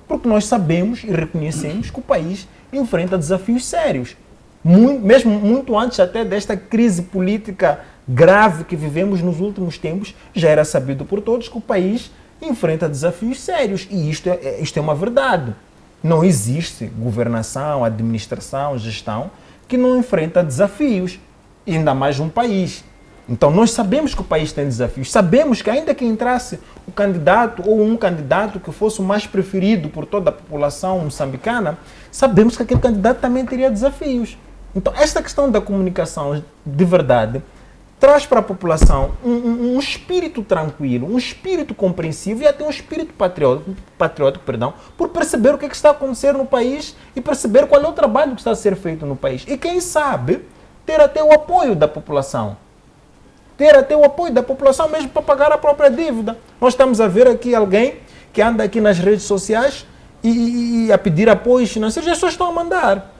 Porque nós sabemos e reconhecemos que o país enfrenta desafios sérios. Mesmo muito antes até desta crise política grave que vivemos nos últimos tempos, já era sabido por todos que o país enfrenta desafios sérios. E isto é uma verdade. Não existe governação, administração, gestão que não enfrenta desafios. e ainda mais um país. Então nós sabemos que o país tem desafios, sabemos que ainda que entrasse o candidato ou um candidato que fosse o mais preferido por toda a população moçambicana, sabemos que aquele candidato também teria desafios. Então esta questão da comunicação de verdade traz para a população um espírito tranquilo, um espírito compreensivo e até um espírito patriótico, por perceber o que está acontecendo no país e perceber qual é o trabalho que está a ser feito no país. E quem sabe ter até o apoio da população. Ter até o apoio da população mesmo para pagar a própria dívida. Nós estamos a ver aqui alguém que anda aqui nas redes sociais e a pedir apoios financeiros e as pessoas estão a mandar.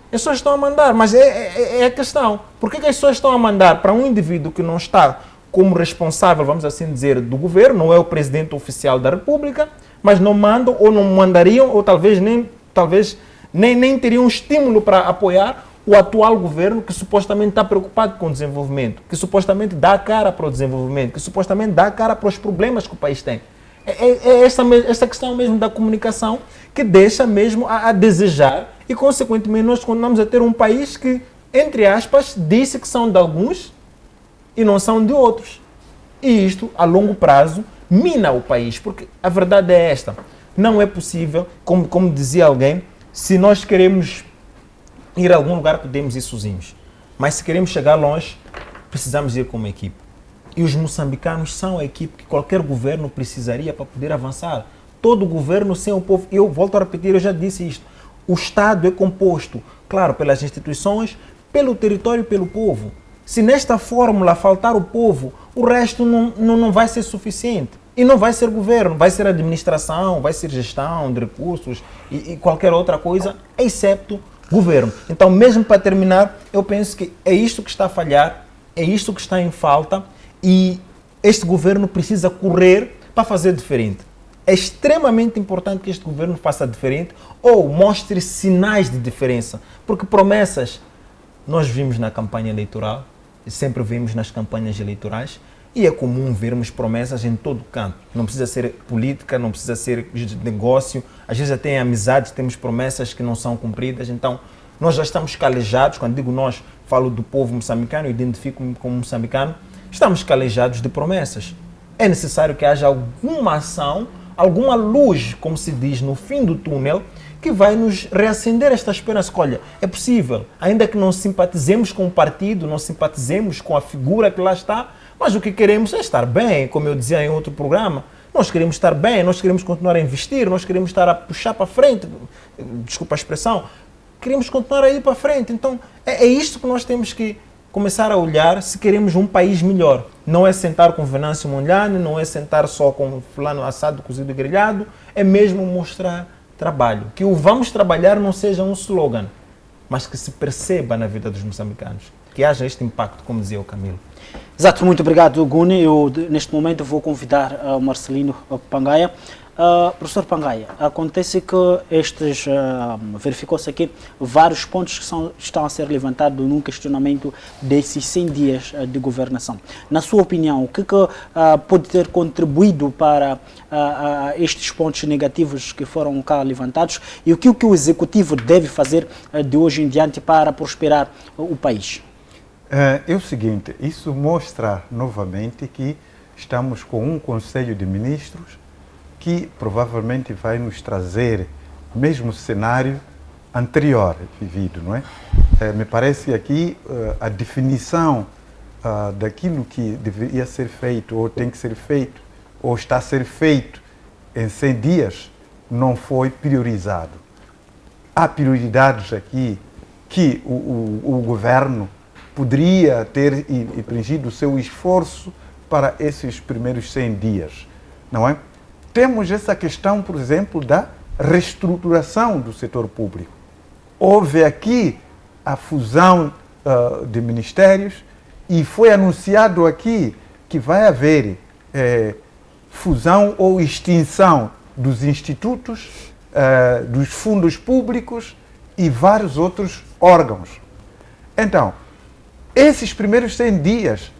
As pessoas estão a mandar, mas é a questão. Por que as pessoas estão a mandar para um indivíduo que não está como responsável, vamos assim dizer, do governo, não é o presidente oficial da República, mas não mandam ou não mandariam, ou talvez nem teriam estímulo para apoiar o atual governo que supostamente está preocupado com o desenvolvimento, que supostamente dá a cara para o desenvolvimento, que supostamente dá a cara para os problemas que o país tem. É essa questão mesmo da comunicação que deixa mesmo a desejar e, consequentemente, nós continuamos a ter um país que, entre aspas, disse que são de alguns e não são de outros. E isto, a longo prazo, mina o país, porque a verdade é esta. Não é possível, como dizia alguém, se nós queremos ir a algum lugar, podemos ir sozinhos. Mas se queremos chegar longe, precisamos ir como equipe. E os moçambicanos são a equipe que qualquer governo precisaria para poder avançar. Todo governo sem o povo. Eu volto a repetir, eu já disse isto. O Estado é composto, claro, pelas instituições, pelo território e pelo povo. Se nesta fórmula faltar o povo, o resto não vai ser suficiente. E não vai ser governo, vai ser administração, vai ser gestão de recursos e qualquer outra coisa, excepto governo. Então, mesmo para terminar, eu penso que é isto que está a falhar, é isto que está em falta e este governo precisa correr para fazer diferente. É extremamente importante que este governo faça diferente ou mostre sinais de diferença, porque promessas nós vimos na campanha eleitoral, sempre vimos nas campanhas eleitorais, e é comum vermos promessas em todo canto. Não precisa ser política, não precisa ser de negócio. Às vezes até em amizades temos promessas que não são cumpridas. Então, nós já estamos calejados. Quando digo nós, falo do povo moçambicano, eu identifico-me como moçambicano. Estamos calejados de promessas. É necessário que haja alguma ação, alguma luz, como se diz, no fim do túnel, que vai nos reacender esta esperança. Olha, é possível, ainda que não simpatizemos com o partido, não simpatizemos com a figura que lá está, mas o que queremos é estar bem, como eu dizia em outro programa. Nós queremos estar bem, nós queremos continuar a investir, nós queremos estar a puxar para frente, desculpa a expressão, queremos continuar a ir para frente. Então, é isto que nós temos que começar a olhar se queremos um país melhor. Não é sentar com Venâncio Mondlane, não é sentar só com fulano assado, cozido e grelhado, é mesmo mostrar trabalho. Que o vamos trabalhar não seja um slogan, mas que se perceba na vida dos moçambicanos, que haja este impacto, como dizia o Camilo. Exato, muito obrigado, Guni. Eu, neste momento, vou convidar o Marcelino Pangaia. Professor Pangaia, acontece que verificou-se aqui vários pontos que estão a ser levantados num questionamento desses 100 dias de governação. Na sua opinião, o que pode ter contribuído para estes pontos negativos que foram cá levantados e o que o Executivo deve fazer de hoje em diante para prosperar o país? É o seguinte, isso mostra novamente que estamos com um Conselho de Ministros que provavelmente vai nos trazer o mesmo cenário anterior vivido, não é? Me parece aqui a definição daquilo que deveria ser feito, ou tem que ser feito, ou está a ser feito em 100 dias, não foi priorizado. Há prioridades aqui que o governo poderia ter empreendido o seu esforço para esses primeiros 100 dias, não é? Temos essa questão, por exemplo, da reestruturação do setor público. Houve aqui a fusão de ministérios e foi anunciado aqui que vai haver fusão ou extinção dos institutos, dos fundos públicos e vários outros órgãos. Então, esses primeiros 100 dias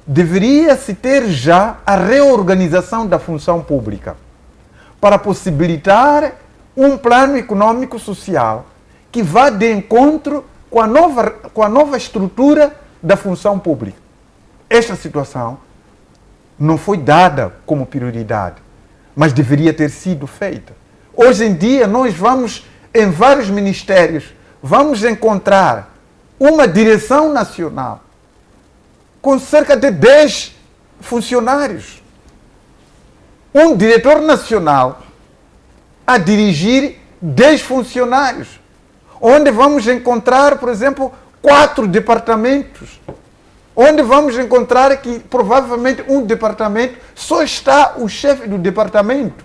deveria-se ter já a reorganização da função pública para possibilitar um plano econômico-social que vá de encontro com a nova estrutura da função pública. Esta situação não foi dada como prioridade, mas deveria ter sido feita. Hoje em dia, nós vamos em vários ministérios, vamos encontrar uma direção nacional com cerca de 10 funcionários. Um diretor nacional a dirigir 10 funcionários, onde vamos encontrar, por exemplo, 4 departamentos, onde vamos encontrar que provavelmente um departamento só está o chefe do departamento.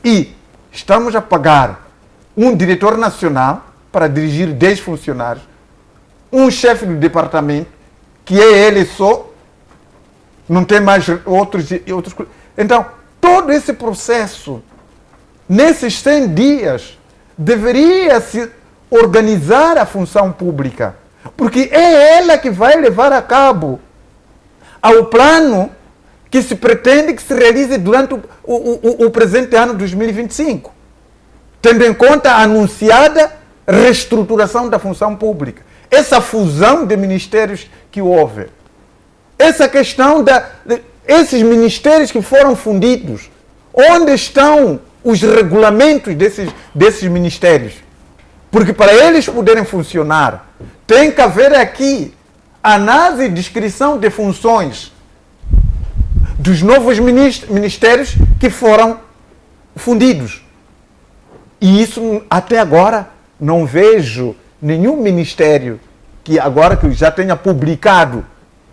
E estamos a pagar um diretor nacional para dirigir 10 funcionários, um chefe do departamento, que é ele só, não tem mais outros. Então, todo esse processo, nesses 100 dias, deveria se organizar a função pública, porque é ela que vai levar a cabo ao plano que se pretende que se realize durante o presente ano 2025, tendo em conta a anunciada reestruturação da função pública, essa fusão de ministérios que houve, essa questão esses ministérios que foram fundidos, onde estão os regulamentos desses ministérios? Porque para eles poderem funcionar, tem que haver aqui análise e descrição de funções dos novos ministérios que foram fundidos. E isso, até agora, não vejo nenhum ministério que agora que já tenha publicado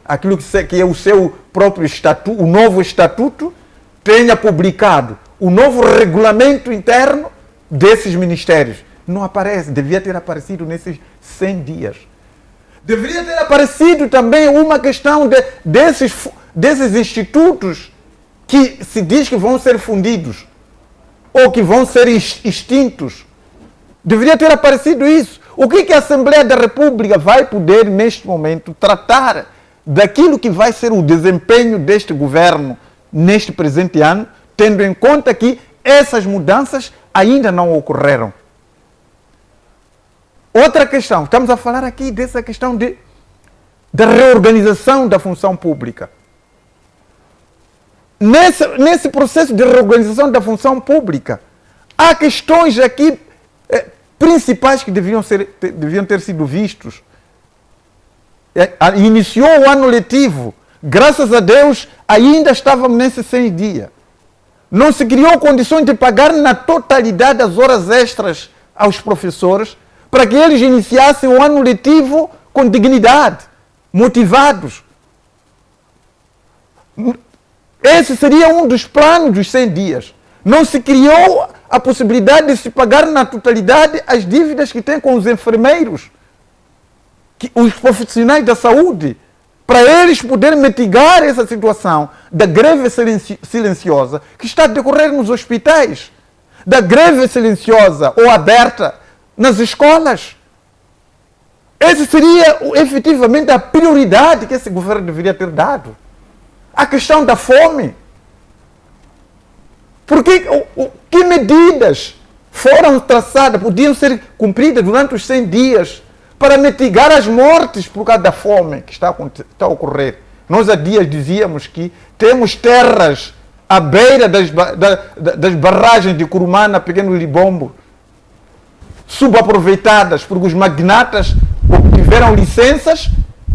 aquilo que é o seu próprio estatuto, o novo estatuto, tenha publicado o novo regulamento interno desses ministérios. Não aparece, devia ter aparecido nesses 100 dias. Deveria ter aparecido também uma questão desses institutos que se diz que vão ser fundidos ou que vão ser extintos. Deveria ter aparecido isso. O que a Assembleia da República vai poder, neste momento, tratar daquilo que vai ser o desempenho deste governo neste presente ano, tendo em conta que essas mudanças ainda não ocorreram? Outra questão, estamos a falar aqui dessa questão da reorganização da função pública. Nesse processo de reorganização da função pública, há questões aqui principais que deviam ter sido vistos. Iniciou o ano letivo, graças a Deus, ainda estávamos nesses 100 dias. Não se criou condições de pagar na totalidade as horas extras aos professores, para que eles iniciassem o ano letivo com dignidade, motivados. Esse seria um dos planos dos 100 dias. Não se criou a possibilidade de se pagar na totalidade as dívidas que tem com os enfermeiros, os profissionais da saúde, para eles poderem mitigar essa situação da greve silenciosa que está a decorrer nos hospitais, da greve silenciosa ou aberta nas escolas. Essa seria efetivamente a prioridade que esse governo deveria ter dado. A questão da fome. Porque que medidas foram traçadas, podiam ser cumpridas durante os 100 dias para mitigar as mortes por causa da fome que está a ocorrer? Nós há dias dizíamos que temos terras à beira das barragens de Curumana, Pequeno Libombo, subaproveitadas porque os magnatas obtiveram licenças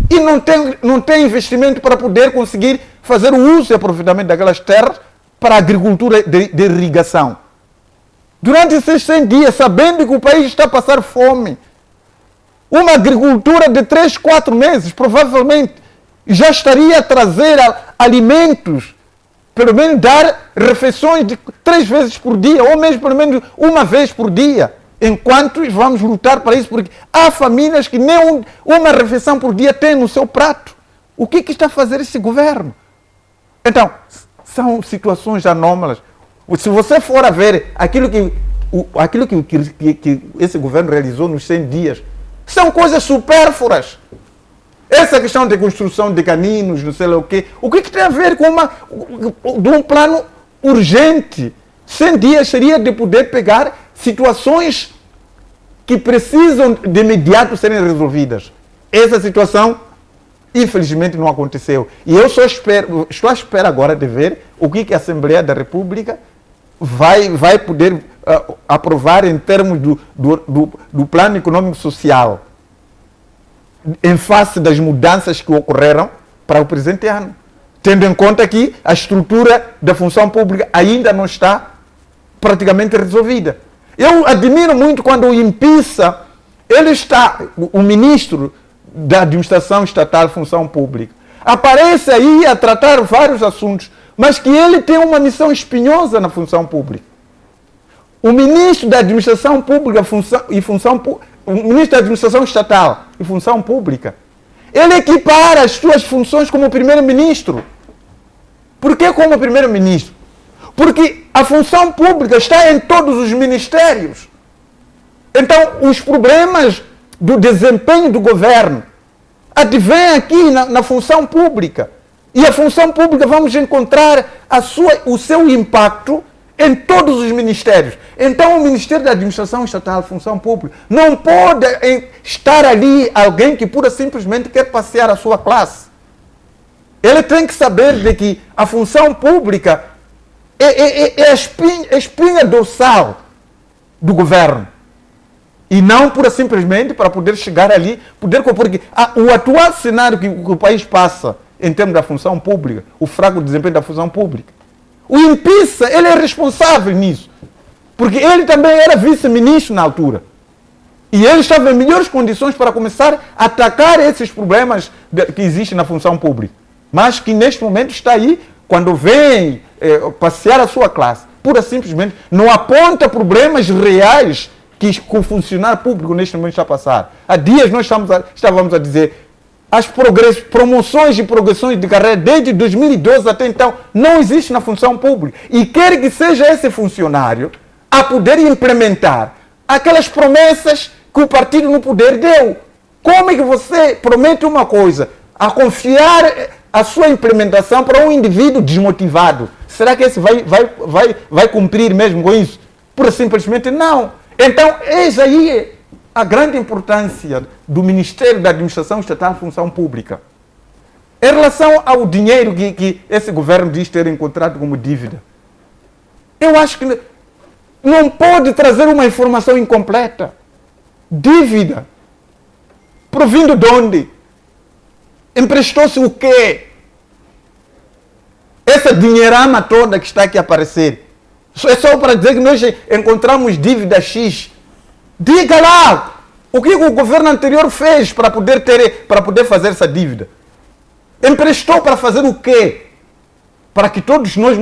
e não tem investimento para poder conseguir fazer o uso e aproveitamento daquelas terras para a agricultura de irrigação. Durante esses 100 dias, sabendo que o país está a passar fome, uma agricultura de 3, 4 meses, provavelmente, já estaria a trazer alimentos, pelo menos dar refeições de 3 vezes por dia, ou mesmo pelo menos uma vez por dia, enquanto vamos lutar para isso, porque há famílias que nem uma refeição por dia têm no seu prato. O que está a fazer esse governo? Então, são situações anômalas. Se você for a ver aquilo que esse governo realizou nos 100 dias, são coisas supérfluas. Essa questão de construção de caninos, não sei lá o quê, o que tem a ver com um plano urgente? 100 dias seria de poder pegar situações que precisam de imediato serem resolvidas. Essa situação Infelizmente não aconteceu. E eu estou à espera agora de ver o que a Assembleia da República vai poder aprovar em termos do plano econômico social, em face das mudanças que ocorreram para o presente ano. Tendo em conta que a estrutura da função pública ainda não está praticamente resolvida. Eu admiro muito quando o INPISA, o ministro da Administração Estatal Função Pública, aparece aí a tratar vários assuntos, mas que ele tem uma missão espinhosa na função pública. O ministro da Administração Pública o ministro da Administração Estatal e Função Pública, ele equipara as suas funções como primeiro-ministro. Por que como primeiro-ministro? Porque a função pública está em todos os ministérios. Então, os problemas do desempenho do governo advêm aqui na função pública. E a função pública vamos encontrar o seu impacto em todos os ministérios. Então, o Ministério da Administração Estatal e Função Pública não pode estar ali alguém que pura simplesmente quer passear a sua classe. Ele tem que saber de que a função pública é a espinha dorsal do governo. E não pura simplesmente para poder chegar ali, porque o atual cenário que o país passa em termos da função pública, o fraco desempenho da função pública, o INPISA, ele é responsável nisso. Porque ele também era vice-ministro na altura. E ele estava em melhores condições para começar a atacar esses problemas que existem na função pública. Mas que neste momento está aí, quando vem passear a sua classe, pura simplesmente não aponta problemas reais que o funcionário público neste momento está a passar. Há dias nós estávamos a dizer as promoções e progressões de carreira desde 2012 até então não existe na função pública. E quer que seja esse funcionário a poder implementar aquelas promessas que o partido no poder deu. Como é que você promete uma coisa, a confiar a sua implementação para um indivíduo desmotivado? Será que esse vai cumprir mesmo com isso? Pura simplesmente não. Então, eis aí a grande importância do Ministério da Administração Estatal e Função Pública. Em relação ao dinheiro que esse governo diz ter encontrado como dívida, eu acho que não pode trazer uma informação incompleta. Dívida. Provindo de onde? Emprestou-se o quê? Essa dinheirama toda que está aqui a aparecer. É só para dizer que nós encontramos dívida X. Diga lá o que o governo anterior fez para poder fazer essa dívida. Emprestou para fazer o quê? Para que todos nós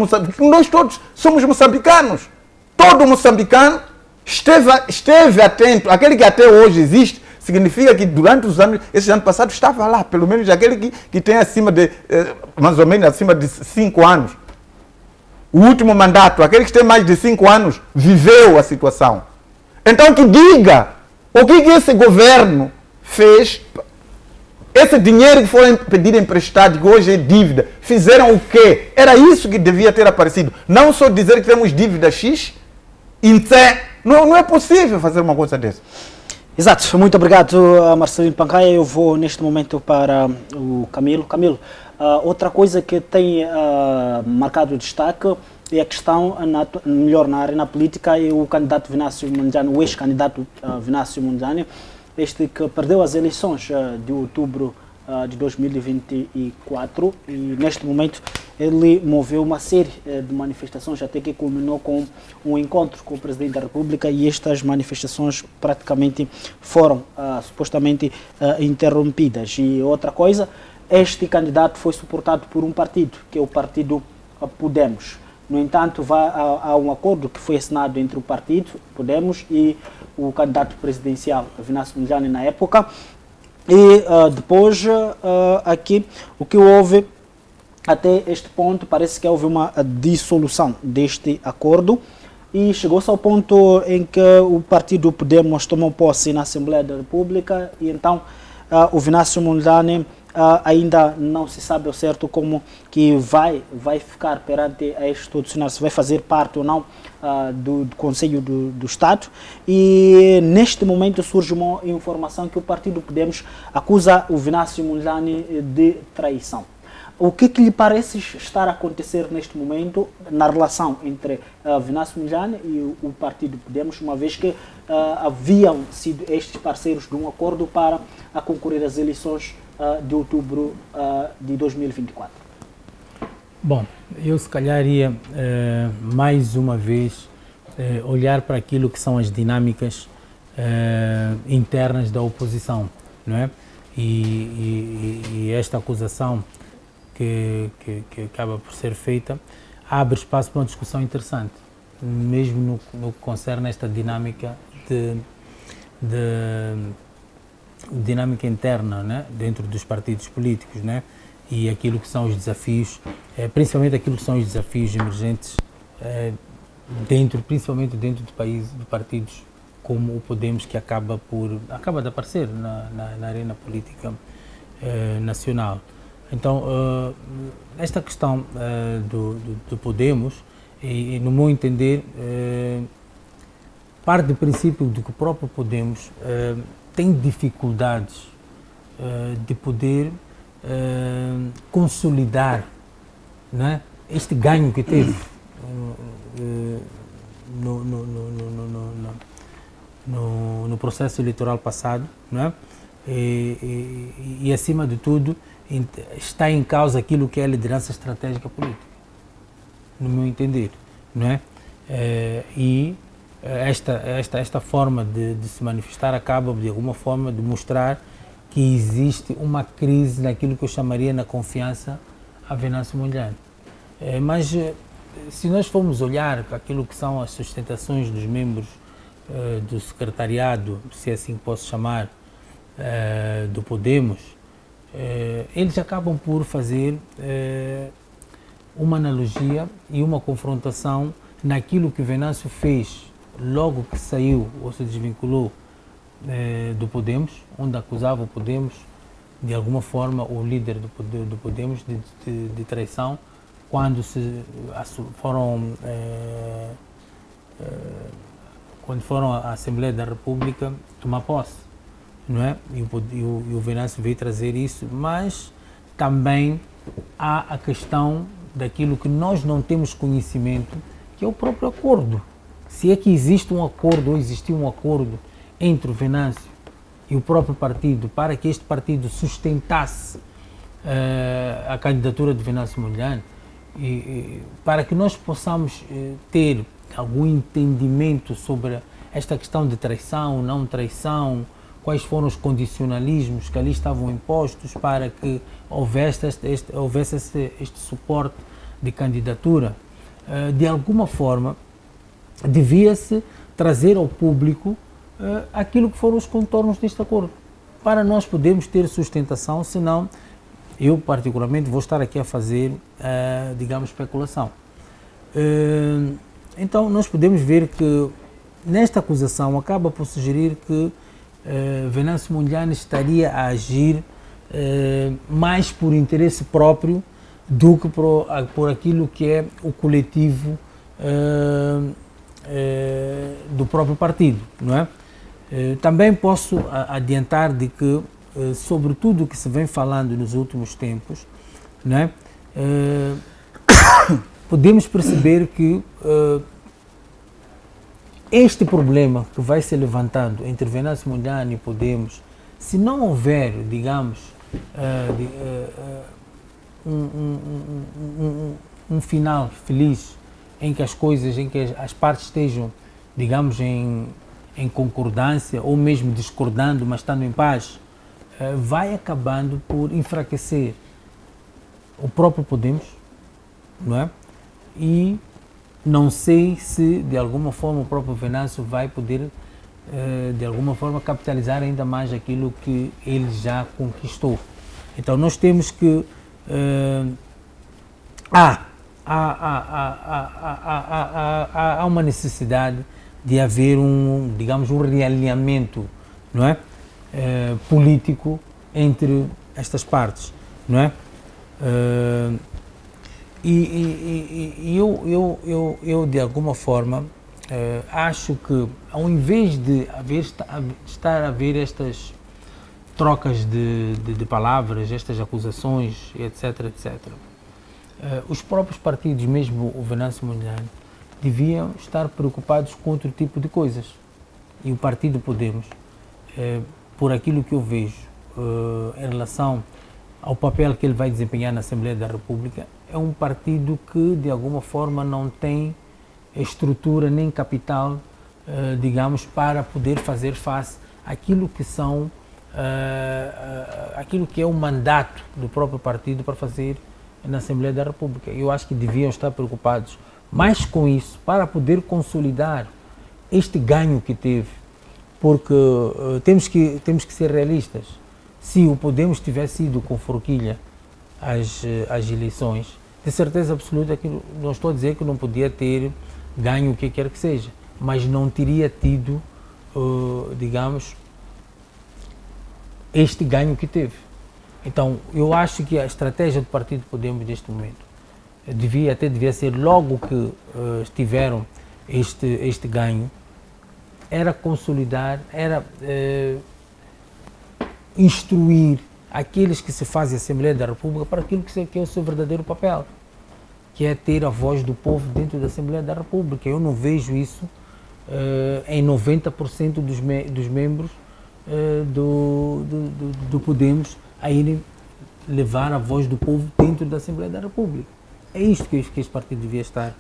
todos somos moçambicanos. Todo moçambicano esteve atento. Aquele que até hoje existe, significa que durante esses anos passados estava lá. Pelo menos aquele que tem mais ou menos acima de 5 anos. O último mandato, aquele que tem mais de 5 anos, viveu a situação. Então que diga o que esse governo fez, esse dinheiro que foi pedido emprestado, que hoje é dívida, fizeram o quê? Era isso que devia ter aparecido. Não só dizer que temos dívida X, não é possível fazer uma coisa dessa. Exato, muito obrigado Marcelino Pancaia. Eu vou neste momento para o Camilo. Camilo, outra coisa que tem marcado destaque é a questão, melhor na arena política, é o candidato Venâncio Mondlane, o ex-candidato Venâncio Mondlane, este que perdeu as eleições de outubro de 2024 e neste momento ele moveu uma série de manifestações até que culminou com um encontro com o Presidente da República e estas manifestações praticamente foram supostamente interrompidas. E outra coisa, este candidato foi suportado por um partido, que é o partido Podemos. No entanto, há um acordo que foi assinado entre o partido Podemos e o candidato presidencial Venâncio Mondlane na época. E depois, aqui, o que houve até este ponto, parece que houve uma dissolução deste acordo e chegou-se ao ponto em que o partido Podemos tomou posse na Assembleia da República e então o Venâncio Mondlane ainda não se sabe ao certo como que vai ficar perante a este institucional, se vai fazer parte ou não do Conselho do Estado. E neste momento surge uma informação que o Partido Podemos acusa o Venâncio Mondlane de traição. O que lhe parece estar a acontecer neste momento na relação entre Venâncio Mondlane e o Partido Podemos, uma vez que haviam sido estes parceiros de um acordo para concorrer às eleições de outubro de 2024? Bom, eu se calhar ia mais uma vez olhar para aquilo que são as dinâmicas internas da oposição, não é? E esta acusação que acaba por ser feita abre espaço para uma discussão interessante, mesmo no que concerne esta dinâmica dinâmica interna, né, dentro dos partidos políticos, né, e aquilo que são os desafios, principalmente aquilo que são os desafios emergentes principalmente dentro de partidos como o Podemos, que acaba de aparecer na arena política nacional. Então, esta questão do Podemos, e no meu entender, parte do princípio de que o próprio Podemos tem dificuldades de poder consolidar, né, este ganho que teve no processo eleitoral passado, né, e acima de tudo está em causa aquilo que é a liderança estratégica política, no meu entender, não é? E esta forma de se manifestar acaba, de alguma forma, de mostrar que existe uma crise naquilo que eu chamaria na confiança a Venâncio Mondlane. Mas, se nós formos olhar aquilo que são as sustentações dos membros do secretariado, se assim posso chamar, do Podemos, eles acabam por fazer uma analogia e uma confrontação naquilo que Venâncio fez logo que saiu ou se desvinculou do Podemos, onde acusava o Podemos, de alguma forma, o líder do Podemos de traição, quando foram à Assembleia da República tomar posse, não é? E o Venâncio veio trazer isso, mas também há a questão daquilo que nós não temos conhecimento, que é o próprio acordo. Se é que existe um acordo, ou existiu um acordo entre o Venâncio e o próprio partido, para que este partido sustentasse a candidatura de Venâncio Mondlane, e para que nós possamos ter algum entendimento sobre esta questão de traição, não traição, quais foram os condicionalismos que ali estavam impostos para que houvesse este suporte de candidatura, de alguma forma devia-se trazer ao público aquilo que foram os contornos deste acordo, para nós podermos ter sustentação, senão eu particularmente vou estar aqui a fazer, digamos, especulação. Então nós podemos ver que nesta acusação acaba por sugerir que Venâncio Mondlane estaria a agir mais por interesse próprio do que por aquilo que é o coletivo do próprio partido, não é? Também posso adiantar de que, sobre tudo o que se vem falando nos últimos tempos, não é? Podemos perceber que este problema que vai se levantando entre Venâncio Mondlane e Podemos, se não houver, digamos, um final feliz, em que as partes estejam, digamos, em concordância ou mesmo discordando, mas estando em paz, vai acabando por enfraquecer o próprio Podemos, não é? E não sei se de alguma forma o próprio Venâncio vai poder de alguma forma capitalizar ainda mais aquilo que ele já conquistou. Então nós temos que há uma necessidade de haver digamos, um realinhamento, não é? Político entre estas partes, não é? Eu de alguma forma acho que, ao invés de estar a haver estas trocas de palavras, estas acusações, etc, os próprios partidos, mesmo o Venâncio Mondlane, deviam estar preocupados com outro tipo de coisas. E o Partido Podemos, por aquilo que eu vejo em relação ao papel que ele vai desempenhar na Assembleia da República, é um partido que, de alguma forma, não tem estrutura nem capital, digamos, para poder fazer face àquilo que são, aquilo que é o mandato do próprio partido para fazer na Assembleia da República. Eu acho que deviam estar preocupados mais com isso, para poder consolidar este ganho que teve, porque temos que ser realistas. Se o Podemos tivesse ido com forquilha às eleições, de certeza absoluta que não estou a dizer que não podia ter ganho o que quer que seja, mas não teria tido, digamos, este ganho que teve. Então, eu acho que a estratégia do Partido Podemos neste momento devia ser, logo que tiveram este ganho, era consolidar, era instruir aqueles que se fazem a Assembleia da República para aquilo que é o seu verdadeiro papel, que é ter a voz do povo dentro da Assembleia da República. Eu não vejo isso em 90% dos membros do Podemos a irem levar a voz do povo dentro da Assembleia da República. É isto que este partido devia estar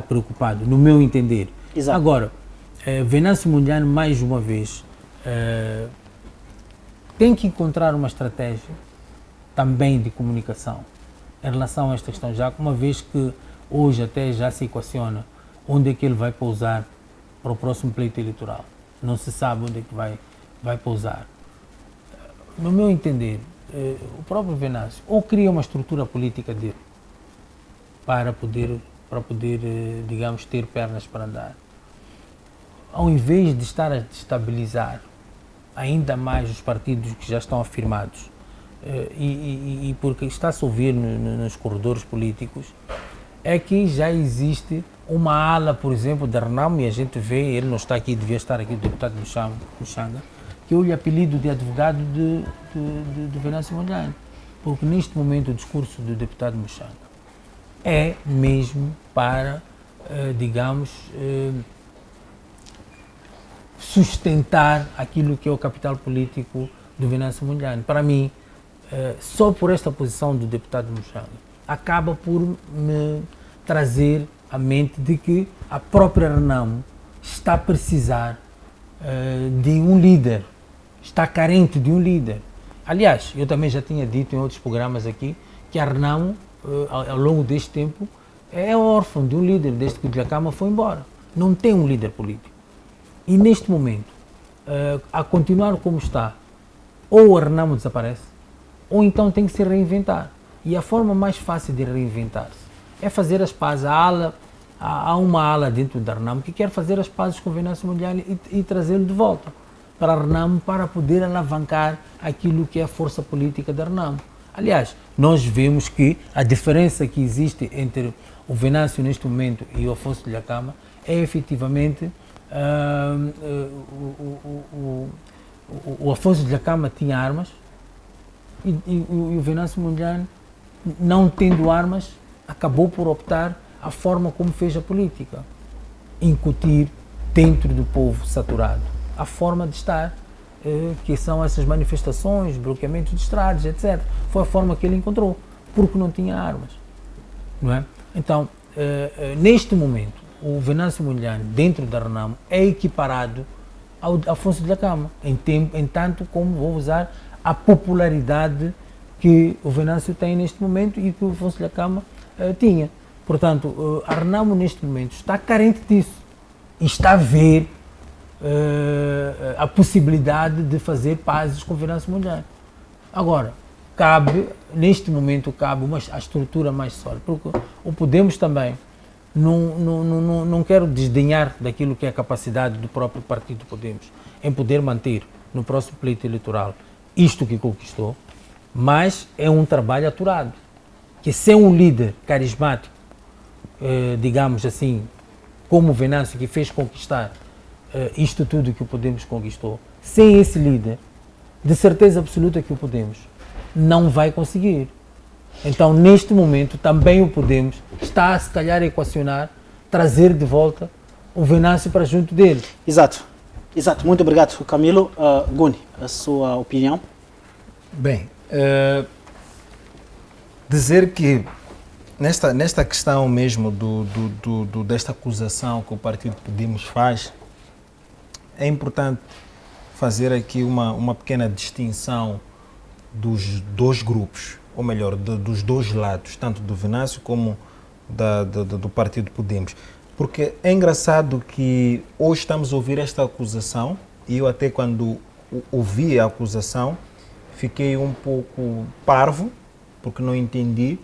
preocupado, no meu entender. Exato. Agora, Venâncio Mondlane, mais uma vez, tem que encontrar uma estratégia também de comunicação em relação a esta questão, já uma vez que hoje até já se equaciona onde é que ele vai pousar para o próximo pleito eleitoral. Não se sabe onde é que vai pousar. No meu entender, o próprio Venâncio ou cria uma estrutura política dele para poder, digamos, ter pernas para andar, ao invés de estar a destabilizar ainda mais os partidos que já estão afirmados, e porque está-se a ouvir nos corredores políticos, é que já existe uma ala, por exemplo, da Renamo, e a gente vê, ele não está aqui, devia estar aqui, o deputado Muxanga, que eu lhe apelido de advogado de Venâncio Mondlane, porque neste momento o discurso do deputado Muxanga é mesmo para, digamos, sustentar aquilo que é o capital político do Venâncio Mondlane. Para mim, só por esta posição do deputado Muxanga, acaba por me trazer à mente de que a própria Renamo está a precisar de um líder, está carente de um líder. Aliás, eu também já tinha dito em outros programas aqui que a Renamo, ao longo deste tempo, é órfã de um líder, desde que o Dhlakama foi embora. Não tem um líder político. E neste momento, a continuar como está, ou a Renamo desaparece, ou então tem que se reinventar. E a forma mais fácil de reinventar-se é fazer as pazes. Há uma ala dentro da Renamo que quer fazer as pazes com o Venâncio Mondlane e trazê-lo de volta para a Renamo, para poder alavancar aquilo que é a força política da Renamo. Aliás, nós vemos que a diferença que existe entre o Venâncio neste momento e o Afonso Dhlakama é efetivamente o Afonso Dhlakama tinha armas e o Venâncio Mondlane, não tendo armas, acabou por optar a forma como fez a política, incutir dentro do povo saturado a forma de estar, que são essas manifestações, bloqueamento de estradas, etc. Foi a forma que ele encontrou, porque não tinha armas, não é? Então, neste momento, o Venâncio Mondlane, dentro da Renamo, é equiparado ao Afonso Dhlakama, em tanto como, vou usar, a popularidade que o Venâncio tem neste momento e que o Afonso Dhlakama tinha. Portanto, a Renamo, neste momento, está carente disso e está a ver a possibilidade de fazer pazes com o Venâncio Mondlane. Agora, neste momento, cabe a estrutura mais sólida, porque o Podemos também, não quero desdenhar daquilo que é a capacidade do próprio partido Podemos em poder manter no próximo pleito eleitoral isto que conquistou, mas é um trabalho aturado, que sem um líder carismático, digamos assim, como o Venâncio, que fez conquistar isto tudo que o Podemos conquistou, sem esse líder, de certeza absoluta que o Podemos não vai conseguir. Então, neste momento, também o Podemos está a, se calhar, a equacionar, trazer de volta o Venâncio para junto dele. Exato. Muito obrigado, Camilo. Guni, a sua opinião? Bem, dizer que nesta questão mesmo desta acusação que o Partido Podemos faz, é importante fazer aqui uma pequena distinção dos dois grupos, ou melhor, dos dois lados, tanto do Venâncio como do Partido Podemos. Porque é engraçado que hoje estamos a ouvir esta acusação, e eu até quando ouvi a acusação fiquei um pouco parvo, porque não entendi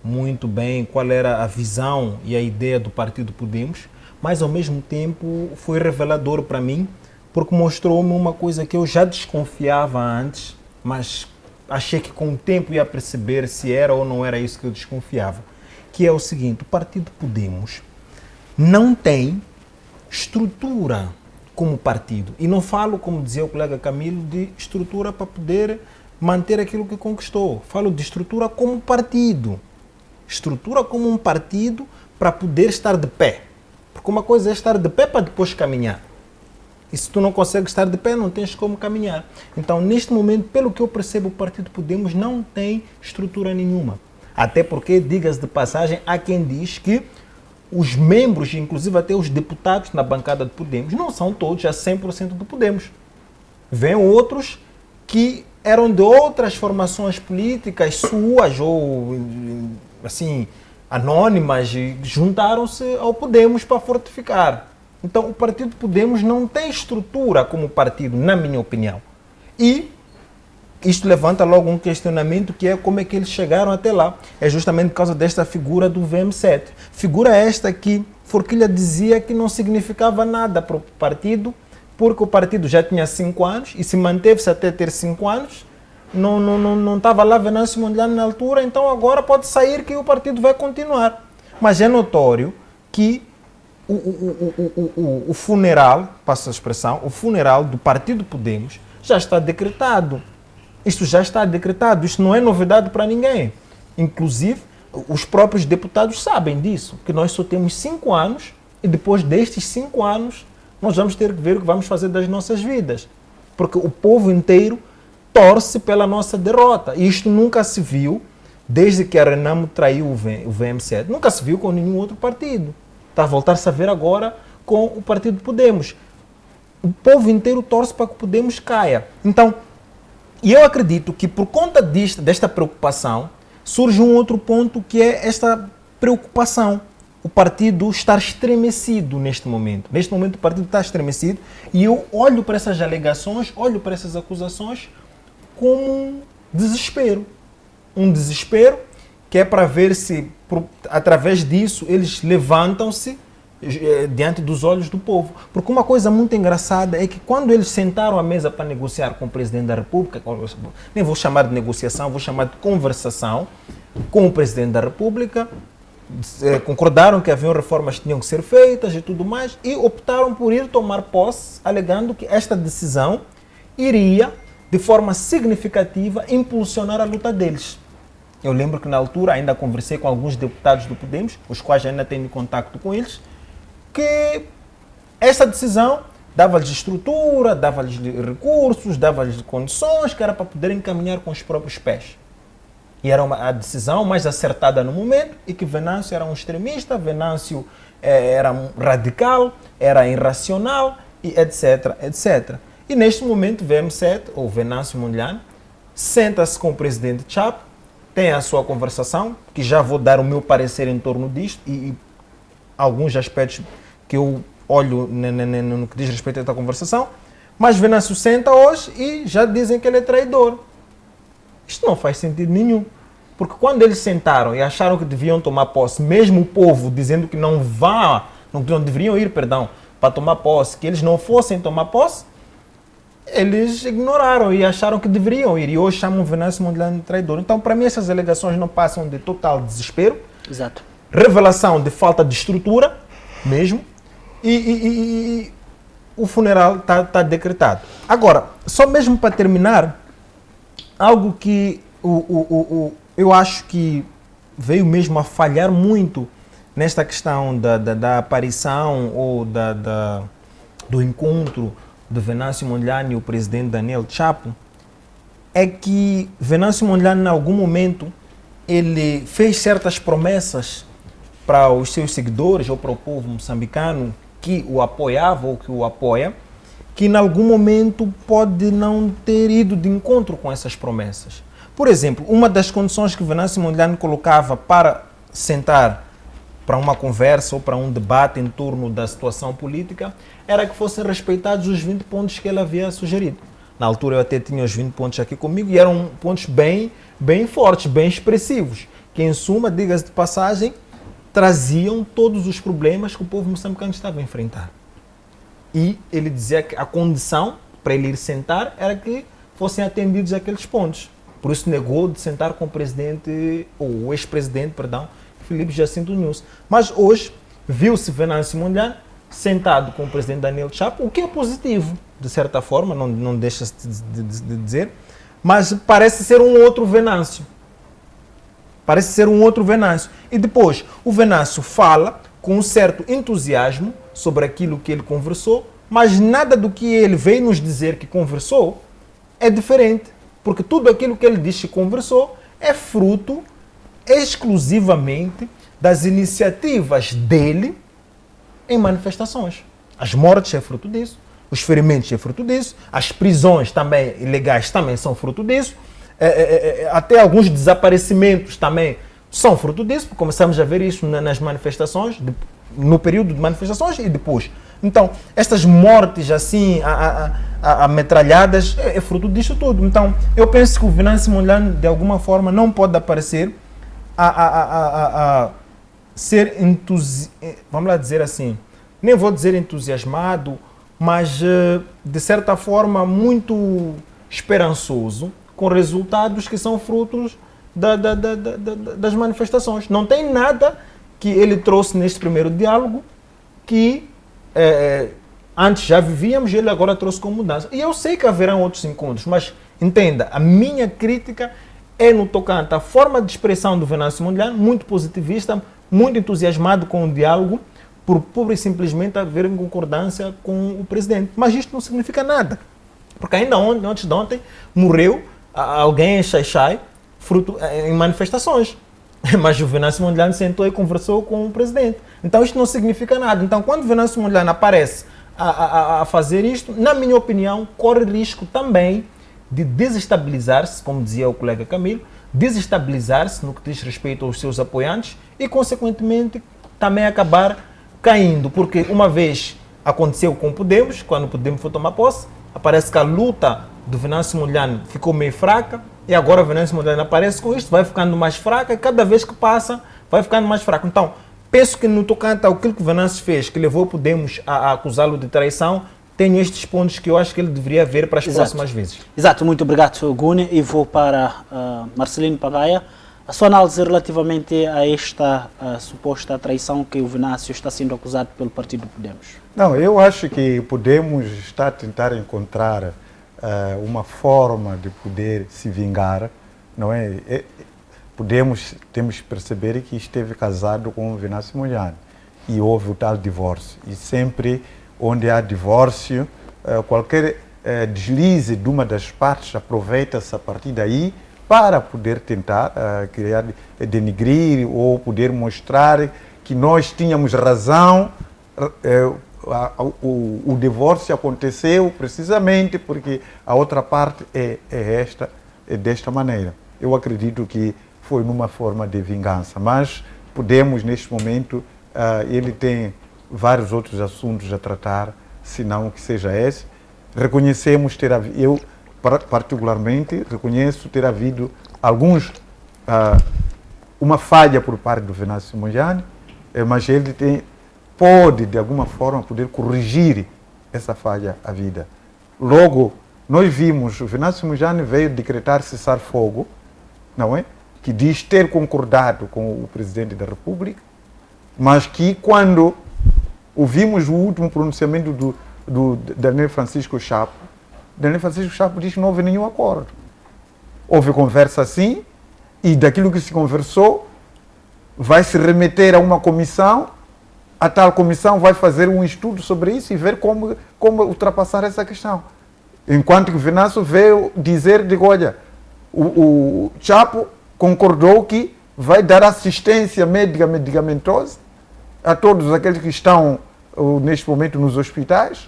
muito bem qual era a visão e a ideia do Partido Podemos, mas ao mesmo tempo foi revelador para mim, porque mostrou-me uma coisa que eu já desconfiava antes, mas achei que com o tempo ia perceber se era ou não era isso que eu desconfiava, que é o seguinte: o Partido Podemos não tem estrutura como partido. E não falo, como dizia o colega Camilo, de estrutura para poder manter aquilo que conquistou. Falo de estrutura como partido. Estrutura como um partido para poder estar de pé. Porque uma coisa é estar de pé para depois caminhar. E se tu não consegues estar de pé, não tens como caminhar. Então, neste momento, pelo que eu percebo, o Partido Podemos não tem estrutura nenhuma. Até porque, diga-se de passagem, há quem diz que os membros, inclusive até os deputados na bancada do Podemos, não são todos a 100% do Podemos. Vêm outros que eram de outras formações políticas suas ou assim anônimas e juntaram-se ao Podemos para fortificar. Então o Partido Podemos não tem estrutura como partido, na minha opinião. E isto levanta logo um questionamento, que é como é que eles chegaram até lá. É justamente por causa desta figura do VM7. Figura esta que Forquilha dizia que não significava nada para o partido, porque o partido já tinha 5 anos e se manteve-se até ter 5 anos. Não estava lá Venâncio Mondlane na altura, então agora pode sair que o partido vai continuar. Mas é notório que o funeral, passa a expressão, o funeral do Partido Podemos já está decretado. Isto já está decretado, isto não é novidade para ninguém. Inclusive, os próprios deputados sabem disso, que nós só temos 5 anos e depois destes 5 anos nós vamos ter que ver o que vamos fazer das nossas vidas. Porque o povo inteiro torce pela nossa derrota. E isto nunca se viu desde que a Renamo traiu o VM7. Nunca se viu com nenhum outro partido. Está a voltar-se a ver agora com o Partido Podemos. O povo inteiro torce para que o Podemos caia. Então, e eu acredito que por conta desta preocupação, surge um outro ponto, que é esta preocupação. O partido está estremecido neste momento. Neste momento o partido está estremecido e eu olho para essas alegações, olho para essas acusações como um desespero. Um desespero que é para ver se, através disso, eles levantam-se diante dos olhos do povo. Porque uma coisa muito engraçada é que quando eles sentaram à mesa para negociar com o Presidente da República, nem vou chamar de negociação, vou chamar de conversação com o Presidente da República, concordaram que haviam reformas que tinham que ser feitas e tudo mais, e optaram por ir tomar posse, alegando que esta decisão iria, de forma significativa, impulsionar a luta deles. Eu lembro que na altura ainda conversei com alguns deputados do Podemos, os quais ainda tenho contato com eles, que essa decisão dava-lhes estrutura, dava-lhes recursos, dava-lhes condições, que era para poderem caminhar com os próprios pés. E era a decisão mais acertada no momento, e que Venâncio era um extremista, Venâncio era um radical, era irracional, e etc, etc. E neste momento, VM7, ou Venâncio Mondlane, senta-se com o presidente Chap, tem a sua conversação, que já vou dar o meu parecer em torno disto, e alguns aspectos que eu olho no que diz respeito a esta conversação, mas Venâncio senta hoje e já dizem que ele é traidor. Isto não faz sentido nenhum, porque quando eles sentaram e acharam que deviam tomar posse, mesmo o povo dizendo que não deveriam ir, para tomar posse, que eles não fossem tomar posse, eles ignoraram e acharam que deveriam ir. E hoje chamam Venâncio Mondlane de traidor. Então, para mim, essas alegações não passam de total desespero. Exato. Revelação de falta de estrutura, mesmo. E o funeral está decretado. Agora, só mesmo para terminar, algo que eu acho que veio mesmo a falhar muito nesta questão da aparição ou do encontro de Venâncio Mondlane e o presidente Daniel Chapo, é que Venâncio Mondlane, em algum momento, ele fez certas promessas para os seus seguidores ou para o povo moçambicano que o apoiava ou que o apoia, que em algum momento pode não ter ido de encontro com essas promessas. Por exemplo, uma das condições que Venâncio Mondlane colocava para sentar para uma conversa ou para um debate em torno da situação política era que fossem respeitados os 20 pontos que ele havia sugerido. Na altura eu até tinha os 20 pontos aqui comigo e eram pontos bem fortes, bem expressivos, que em suma, diga-se de passagem, traziam todos os problemas que o povo moçambicano estava a enfrentar. E ele dizia que a condição para ele ir sentar era que fossem atendidos aqueles pontos. Por isso negou de sentar com o presidente, ou o ex-presidente, perdão, Filipe Jacinto Nunes. Mas hoje viu-se Venâncio Mondlane sentado com o presidente Daniel Chapo, o que é positivo, de certa forma, não deixa-se de dizer, mas parece ser um outro Venâncio. Parece ser um outro Venâncio. E depois, o Venâncio fala com um certo entusiasmo sobre aquilo que ele conversou, mas nada do que ele veio nos dizer que conversou é diferente. Porque tudo aquilo que ele disse que conversou é fruto exclusivamente das iniciativas dele em manifestações. As mortes é fruto disso, os ferimentos é fruto disso, as prisões também ilegais também são fruto disso, até alguns desaparecimentos também são fruto disso, porque começamos a ver isso nas manifestações, no período de manifestações e depois. Então, estas mortes assim, ametralhadas, é fruto disso tudo. Então, eu penso que o Venâncio Mondlane, de alguma forma, não pode aparecer a ser vamos lá dizer assim, nem vou dizer entusiasmado, mas, de certa forma, muito esperançoso com resultados que são frutos das manifestações. Não tem nada que ele trouxe neste primeiro diálogo que antes já vivíamos e ele agora trouxe como mudança. E eu sei que haverão outros encontros, mas entenda, a minha crítica é no tocante à forma de expressão do Venâncio Mondlane, muito positivista, muito entusiasmado com o diálogo, por pura e simplesmente haver concordância com o presidente. Mas isto não significa nada, porque ainda antes de ontem morreu alguém em Xai-Xai, fruto em manifestações. Mas o Venâncio Mondlane sentou e conversou com o presidente. Então isto não significa nada. Então quando o Venâncio Mondlane aparece a fazer isto, na minha opinião, corre risco também de desestabilizar-se, como dizia o colega Camilo, desestabilizar-se no que diz respeito aos seus apoiantes e, consequentemente, também acabar caindo. Porque uma vez aconteceu com o Podemos, quando o Podemos foi tomar posse, aparece que a luta do Venâncio Mondlane ficou meio fraca, e agora o Venâncio Mondlane aparece com isto, vai ficando mais fraca, e cada vez que passa, vai ficando mais fraco. Então, penso que no tocante ao que o Venâncio fez, que levou o Podemos a acusá-lo de traição, tenho estes pontos que eu acho que ele deveria ver para as próximas vezes. Exato, muito obrigado, Gune. E vou para Marcelino Pagaia. A sua análise relativamente a esta suposta traição que o Venâncio está sendo acusado pelo partido Podemos. Não, eu acho que Podemos está a tentar encontrar uma forma de poder se vingar, não é? Temos que perceber que esteve casado com o Venâncio Mondlane e houve o tal divórcio. E sempre onde há divórcio, qualquer deslize de uma das partes aproveita-se a partir daí para poder tentar criar, denigrir ou poder mostrar que nós tínhamos razão. O divórcio aconteceu precisamente porque a outra parte é desta maneira. Eu acredito que foi numa forma de vingança, mas Podemos, neste momento, ele tem vários outros assuntos a tratar, se não que seja esse. Reconhecemos ter havido, eu particularmente reconheço ter havido uma falha por parte do Venâncio Mondlane, mas ele pode, de alguma forma, poder corrigir essa falha à vida. Logo, nós vimos, o Venâncio Mondlane veio decretar cessar-fogo, não é? Que diz ter concordado com o Presidente da República, mas que quando ouvimos o último pronunciamento do Daniel Francisco Chapo, Daniel Francisco Chapo diz que não houve nenhum acordo. Houve conversa sim, e daquilo que se conversou, vai se remeter a uma comissão, a tal comissão vai fazer um estudo sobre isso e ver como ultrapassar essa questão. Enquanto que o Venâncio veio dizer, olha, o Chapo concordou que vai dar assistência médica medicamentosa a todos aqueles que estão neste momento nos hospitais,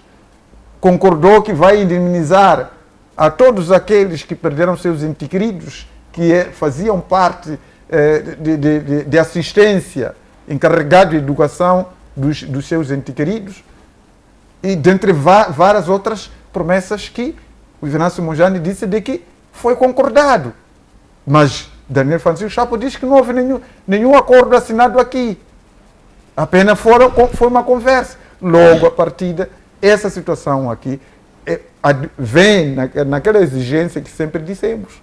concordou que vai indemnizar a todos aqueles que perderam seus entes queridos, que faziam parte de assistência, encarregado de educação dos seus entes queridos, e dentre várias outras promessas que o Venâncio Mondlane disse de que foi concordado. Mas Daniel Francisco Chapo diz que não houve nenhum acordo assinado aqui. Apenas foi uma conversa. Logo, a partir dessa situação aqui, vem naquela exigência que sempre dissemos,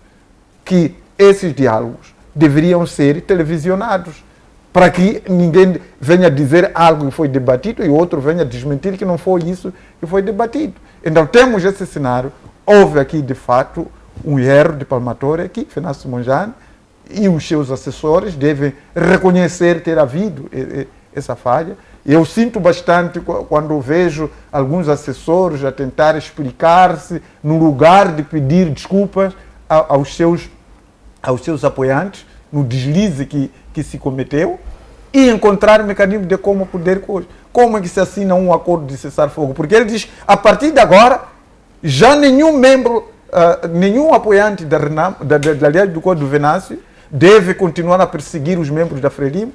que esses diálogos deveriam ser televisionados, para que ninguém venha dizer algo que foi debatido e outro venha desmentir que não foi isso que foi debatido. Então, temos esse cenário. Houve aqui, de fato, um erro de palmatória que Venâncio Mondlane e os seus assessores devem reconhecer ter havido essa falha. Eu sinto bastante quando vejo alguns assessores a tentar explicar-se no lugar de pedir desculpas aos seus apoiantes no deslize que se cometeu e encontrar mecanismo de como poder coisa. Como é que se assina um acordo de cessar-fogo? Porque ele diz, a partir de agora, já nenhum membro, nenhum apoiante da Aliança do Código do Venâncio deve continuar a perseguir os membros da Frelimo,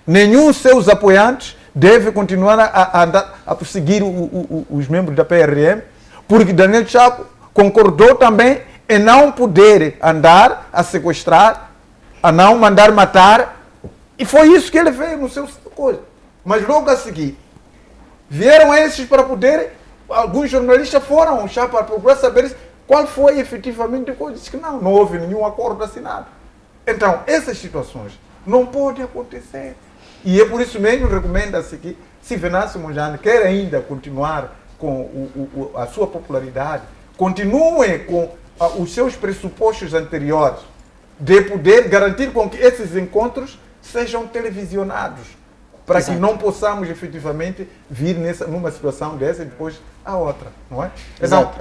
nenhum seus apoiantes deve continuar a perseguir os membros da PRM, porque Daniel Chapo concordou também em não poder andar a sequestrar, a não mandar matar, e foi isso que ele fez no seu coisa. Mas logo a seguir, vieram esses para poder, alguns jornalistas foram ao Chapo para procurar saber qual foi efetivamente a coisa. Diz que não houve nenhum acordo assinado. Então, essas situações não podem acontecer. E é por isso mesmo recomenda-se que, se Venâncio Mondlane quer ainda continuar com a sua popularidade, continue com os seus pressupostos anteriores de poder garantir com que esses encontros sejam televisionados, para que não possamos efetivamente vir numa situação dessa e depois a outra, não é? Então,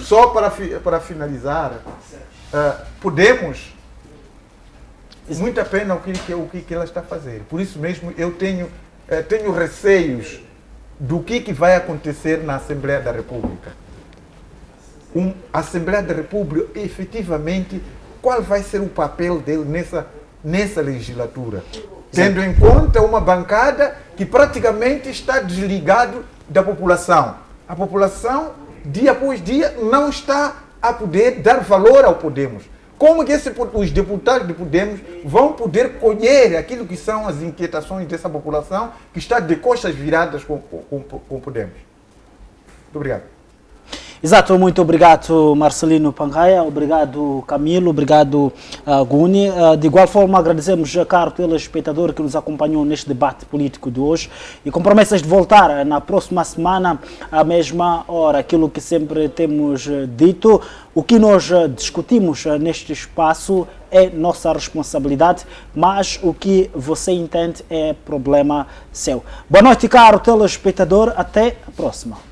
só para finalizar, podemos... Muita pena o que ela está a fazer. Por isso mesmo eu tenho receios do que vai acontecer na Assembleia da República. A Assembleia da República, efetivamente, qual vai ser o papel dele nessa legislatura? Tendo em conta uma bancada que praticamente está desligado da população. A população, dia após dia, não está a poder dar valor ao Podemos. Como que os deputados de Podemos vão poder colher aquilo que são as inquietações dessa população que está de costas viradas com Podemos? Muito obrigado. Exato, muito obrigado Marcelino Pangaia, obrigado Camilo, obrigado Guni. De igual forma agradecemos a caro telespectador que nos acompanhou neste debate político de hoje e com promessas de voltar na próxima semana à mesma hora. Aquilo que sempre temos dito, o que nós discutimos neste espaço é nossa responsabilidade, mas o que você entende é problema seu. Boa noite, caro telespectador, até a próxima.